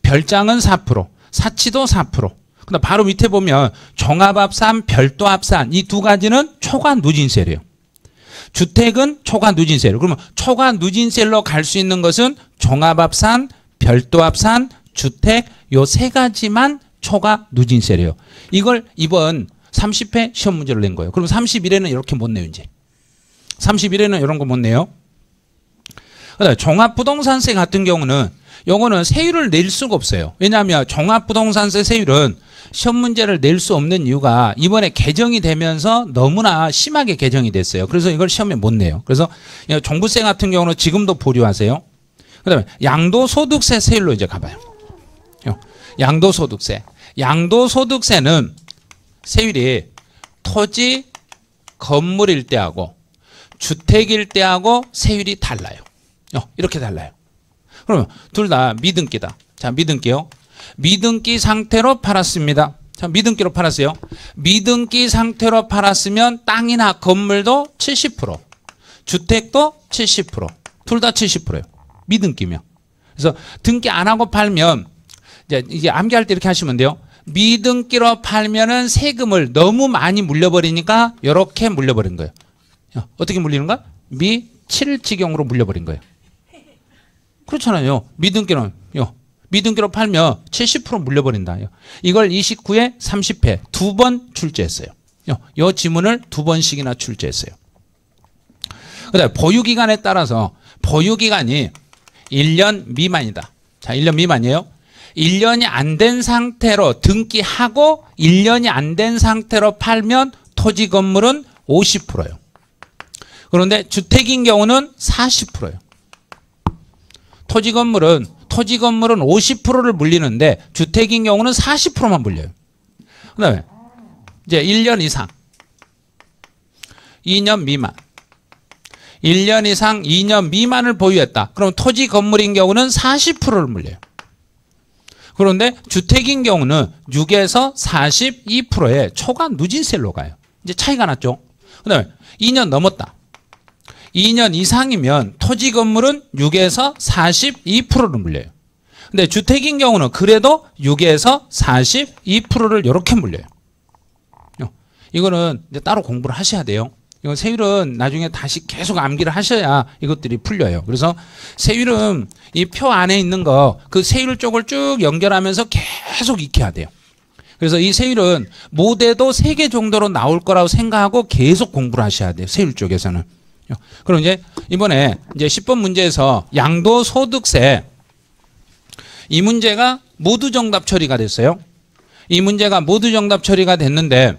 별장은 4%. 사치도 4%. 근데 바로 밑에 보면 종합합산, 별도합산 이 두 가지는 초과 누진세율이에요. 주택은 초과 누진세율. 그러면 초과 누진세율로 갈 수 있는 것은 종합합산, 별도합산, 주택 요 세 가지만 초과 누진세율이에요. 이걸 이번 30회 시험 문제로 낸 거예요. 그럼 31회는 이렇게 못 내요. 이제 31회는 이런 거 못 내요. 그다음에 종합부동산세 같은 경우는 요거는 세율을 낼 수가 없어요. 왜냐하면 종합부동산세 세율은 시험 문제를 낼 수 없는 이유가 이번에 개정이 되면서 너무나 심하게 개정이 됐어요. 그래서 이걸 시험에 못 내요. 그래서 종부세 같은 경우는 지금도 보류하세요. 그다음에 양도소득세 세율로 이제 가봐요. 양도소득세는 세율이 토지, 건물일 때하고 주택일 때하고 세율이 달라요. 이렇게 달라요. 그러면 둘 다 미등기다. 자, 미등기요. 미등기 상태로 팔았습니다. 자, 미등기로 팔았어요. 미등기 상태로 팔았으면 땅이나 건물도 70%, 주택도 70%, 둘 다 70%예요. 미등기면. 그래서 등기 안 하고 팔면 이제 암기할 때 이렇게 하시면 돼요. 미등기로 팔면은 세금을 너무 많이 물려버리니까 이렇게 물려버린 거예요. 어떻게 물리는가? 미칠지경으로 물려버린 거예요. 그렇잖아요. 미등기로 팔면 70% 물려버린다. 이걸 29회, 30회 두 번 출제했어요. 이 지문을 두 번씩이나 출제했어요. 그다음에 보유기간에 따라서 보유기간이 1년 미만이다. 자, 1년 미만이에요. 1년이 안 된 상태로 등기하고 1년이 안 된 상태로 팔면 토지 건물은 50%예요. 그런데 주택인 경우는 40%예요. 토지 건물은 50%를 물리는데 주택인 경우는 40%만 물려요. 그다음에 이제 1년 이상, 2년 미만, 1년 이상, 2년 미만을 보유했다. 그럼 토지 건물인 경우는 40%를 물려요. 그런데 주택인 경우는 6에서 42%의 초과 누진세로 가요. 이제 차이가 났죠. 그다음에 2년 넘었다. 2년 이상이면 토지 건물은 6에서 42%를 물려요. 근데 주택인 경우는 그래도 6에서 42%를 이렇게 물려요. 이거는 이제 따로 공부를 하셔야 돼요. 이건 세율은 나중에 다시 계속 암기를 하셔야 이것들이 풀려요. 그래서 세율은 이 표 안에 있는 거 그 세율 쪽을 쭉 연결하면서 계속 익혀야 돼요. 그래서 이 세율은 모대도 3개 정도로 나올 거라고 생각하고 계속 공부를 하셔야 돼요. 세율 쪽에서는. 그럼 이제 이번에 이제 10번 문제에서 양도소득세 이 문제가 모두 정답 처리가 됐어요. 이 문제가 모두 정답 처리가 됐는데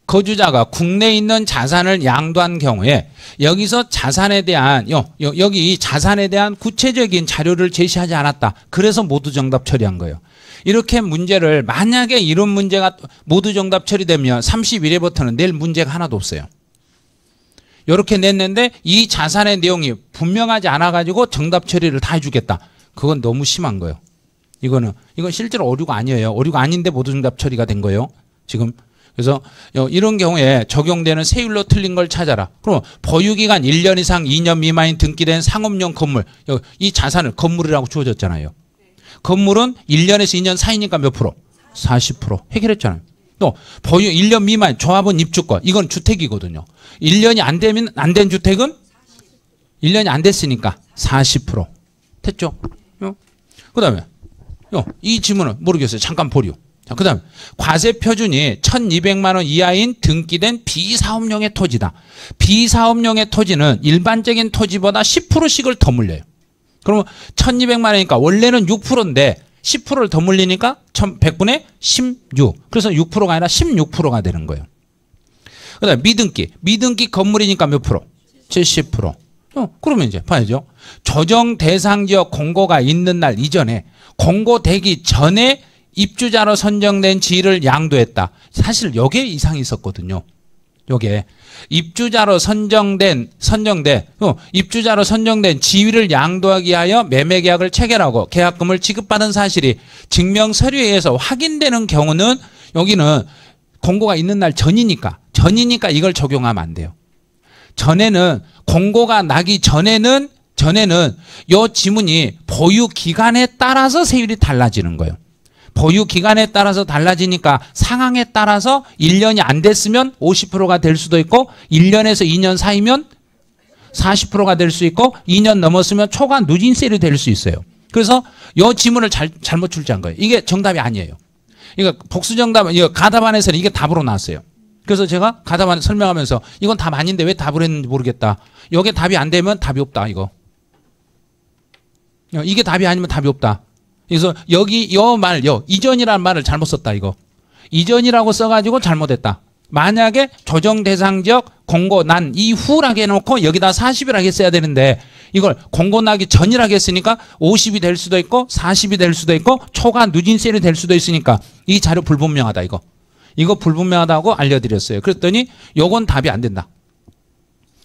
거주자가 국내에 있는 자산을 양도한 경우에 여기서 자산에 대한 여기 자산에 대한 구체적인 자료를 제시하지 않았다. 그래서 모두 정답 처리한 거예요. 이렇게 문제를 만약에 이런 문제가 모두 정답 처리되면 31회부터는 낼 문제가 하나도 없어요. 이렇게 냈는데 이 자산의 내용이 분명하지 않아 가지고 정답 처리를 다 해주겠다. 그건 너무 심한 거예요. 이건 실제로 오류가 아니에요. 오류가 아닌데 모두 정답 처리가 된 거예요. 지금. 그래서 이런 경우에 적용되는 세율로 틀린 걸 찾아라. 그럼 보유기간 1년 이상 2년 미만인 등기된 상업용 건물. 이 자산을 건물이라고 주어졌잖아요. 건물은 1년에서 2년 사이니까 몇 프로? 40% 해결했잖아요. 또 보유 1년 미만 조합원 입주권. 이건 주택이거든요. 1년이 안 되면 안 된 주택은 1년이 안 됐으니까 40%. 됐죠? 그다음에 이 지문은 모르겠어요. 잠깐 보류. 자, 그다음 과세 표준이 1,200만 원 이하인 등기된 비사업용의 토지다. 비사업용의 토지는 일반적인 토지보다 10%씩을 더 물려요. 그러면 1,200만 원이니까 원래는 6%인데 10%를 더 물리니까 100분의 16. 그래서 6%가 아니라 16%가 되는 거예요. 그다음 미등기 건물이니까 몇 프로? 70%. 그러면 이제 봐야죠. 조정 대상 지역 공고가 있는 날 이전에 공고되기 전에 입주자로 선정된 지위를 양도했다. 사실 여기에 이상이 있었거든요. 요게 입주자로 선정된 지위를 양도하기 위하여 매매계약을 체결하고 계약금을 지급받은 사실이 증명 서류에 의해서 확인되는 경우는 여기는 공고가 있는 날 전이니까 이걸 적용하면 안 돼요. 전에는 공고가 나기 전에는 요 지문이 보유 기간에 따라서 세율이 달라지는 거예요. 보유 기간에 따라서 달라지니까 상황에 따라서 1년이 안 됐으면 50%가 될 수도 있고 1년에서 2년 사이면 40%가 될 수 있고 2년 넘었으면 초과 누진세율이 될 수 있어요. 그래서 이 지문을 잘못 출제한 거예요. 이게 정답이 아니에요. 그러니까 복수정답, 가답안에서는 이게 답으로 나왔어요. 그래서 제가 가답안 설명하면서 이건 답 아닌데 왜 답을 했는지 모르겠다. 이게 답이 안 되면 답이 없다. 이게 답이 아니면 답이 없다. 그래서 여기 이전이라는 말을 잘못 썼다. 이전이라고 써가지고 잘못했다. 만약에 조정 대상 지역 공고 난 이후라고 해놓고 여기다 40이라고 했어야 되는데 이걸 공고 나기 전이라고 했으니까 50이 될 수도 있고 40이 될 수도 있고 초과 누진세율이 될 수도 있으니까 이 자료 불분명하다. 이거 불분명하다고 알려드렸어요. 그랬더니 요건 답이 안 된다.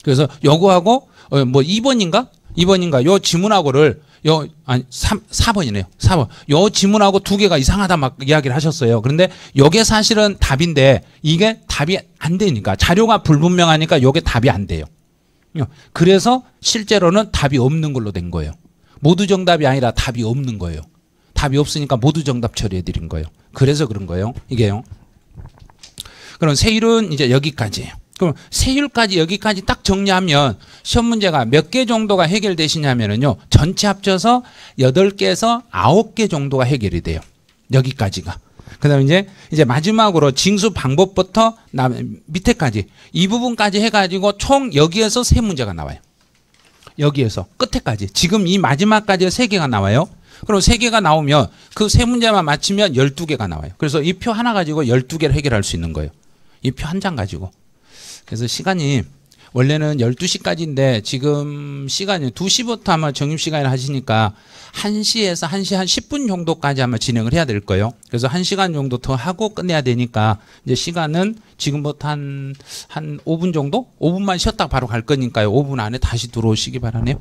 그래서 요거하고 2번인가 요 지문하고를 4번이네요. 4번. 요 지문하고 두 개가 이상하다 막 이야기를 하셨어요. 그런데 요게 사실은 답인데 이게 답이 안 되니까 자료가 불분명하니까 요게 답이 안 돼요. 그래서 실제로는 답이 없는 걸로 된 거예요. 모두 정답이 아니라 답이 없는 거예요. 답이 없으니까 모두 정답 처리해 드린 거예요. 그래서 그런 거예요. 이게요. 그럼 세율은 이제 여기까지예요. 그럼 세율까지 여기까지 딱 정리하면 시험 문제가 몇 개 정도가 해결되시냐면요. 전체 합쳐서 8개에서 9개 정도가 해결이 돼요. 여기까지가. 그다음에 이제 마지막으로 징수 방법부터 밑에까지 이 부분까지 해가지고 총 여기에서 3문제가 나와요. 여기에서 끝에까지. 지금 이 마지막까지 3개가 나와요. 그럼 3개가 나오면 그 3문제만 맞추면 12개가 나와요. 그래서 이 표 하나 가지고 12개를 해결할 수 있는 거예요. 이 표 한 장 가지고. 그래서 시간이 원래는 12시까지인데 지금 시간이 2시부터 아마 정립시간을 하시니까 1시에서 1시 한 10분 정도까지 아마 진행을 해야 될 거예요. 그래서 1시간 정도 더 하고 끝내야 되니까 이제 시간은 지금부터 한 5분 정도? 5분만 쉬었다가 바로 갈 거니까요. 5분 안에 다시 들어오시기 바라네요.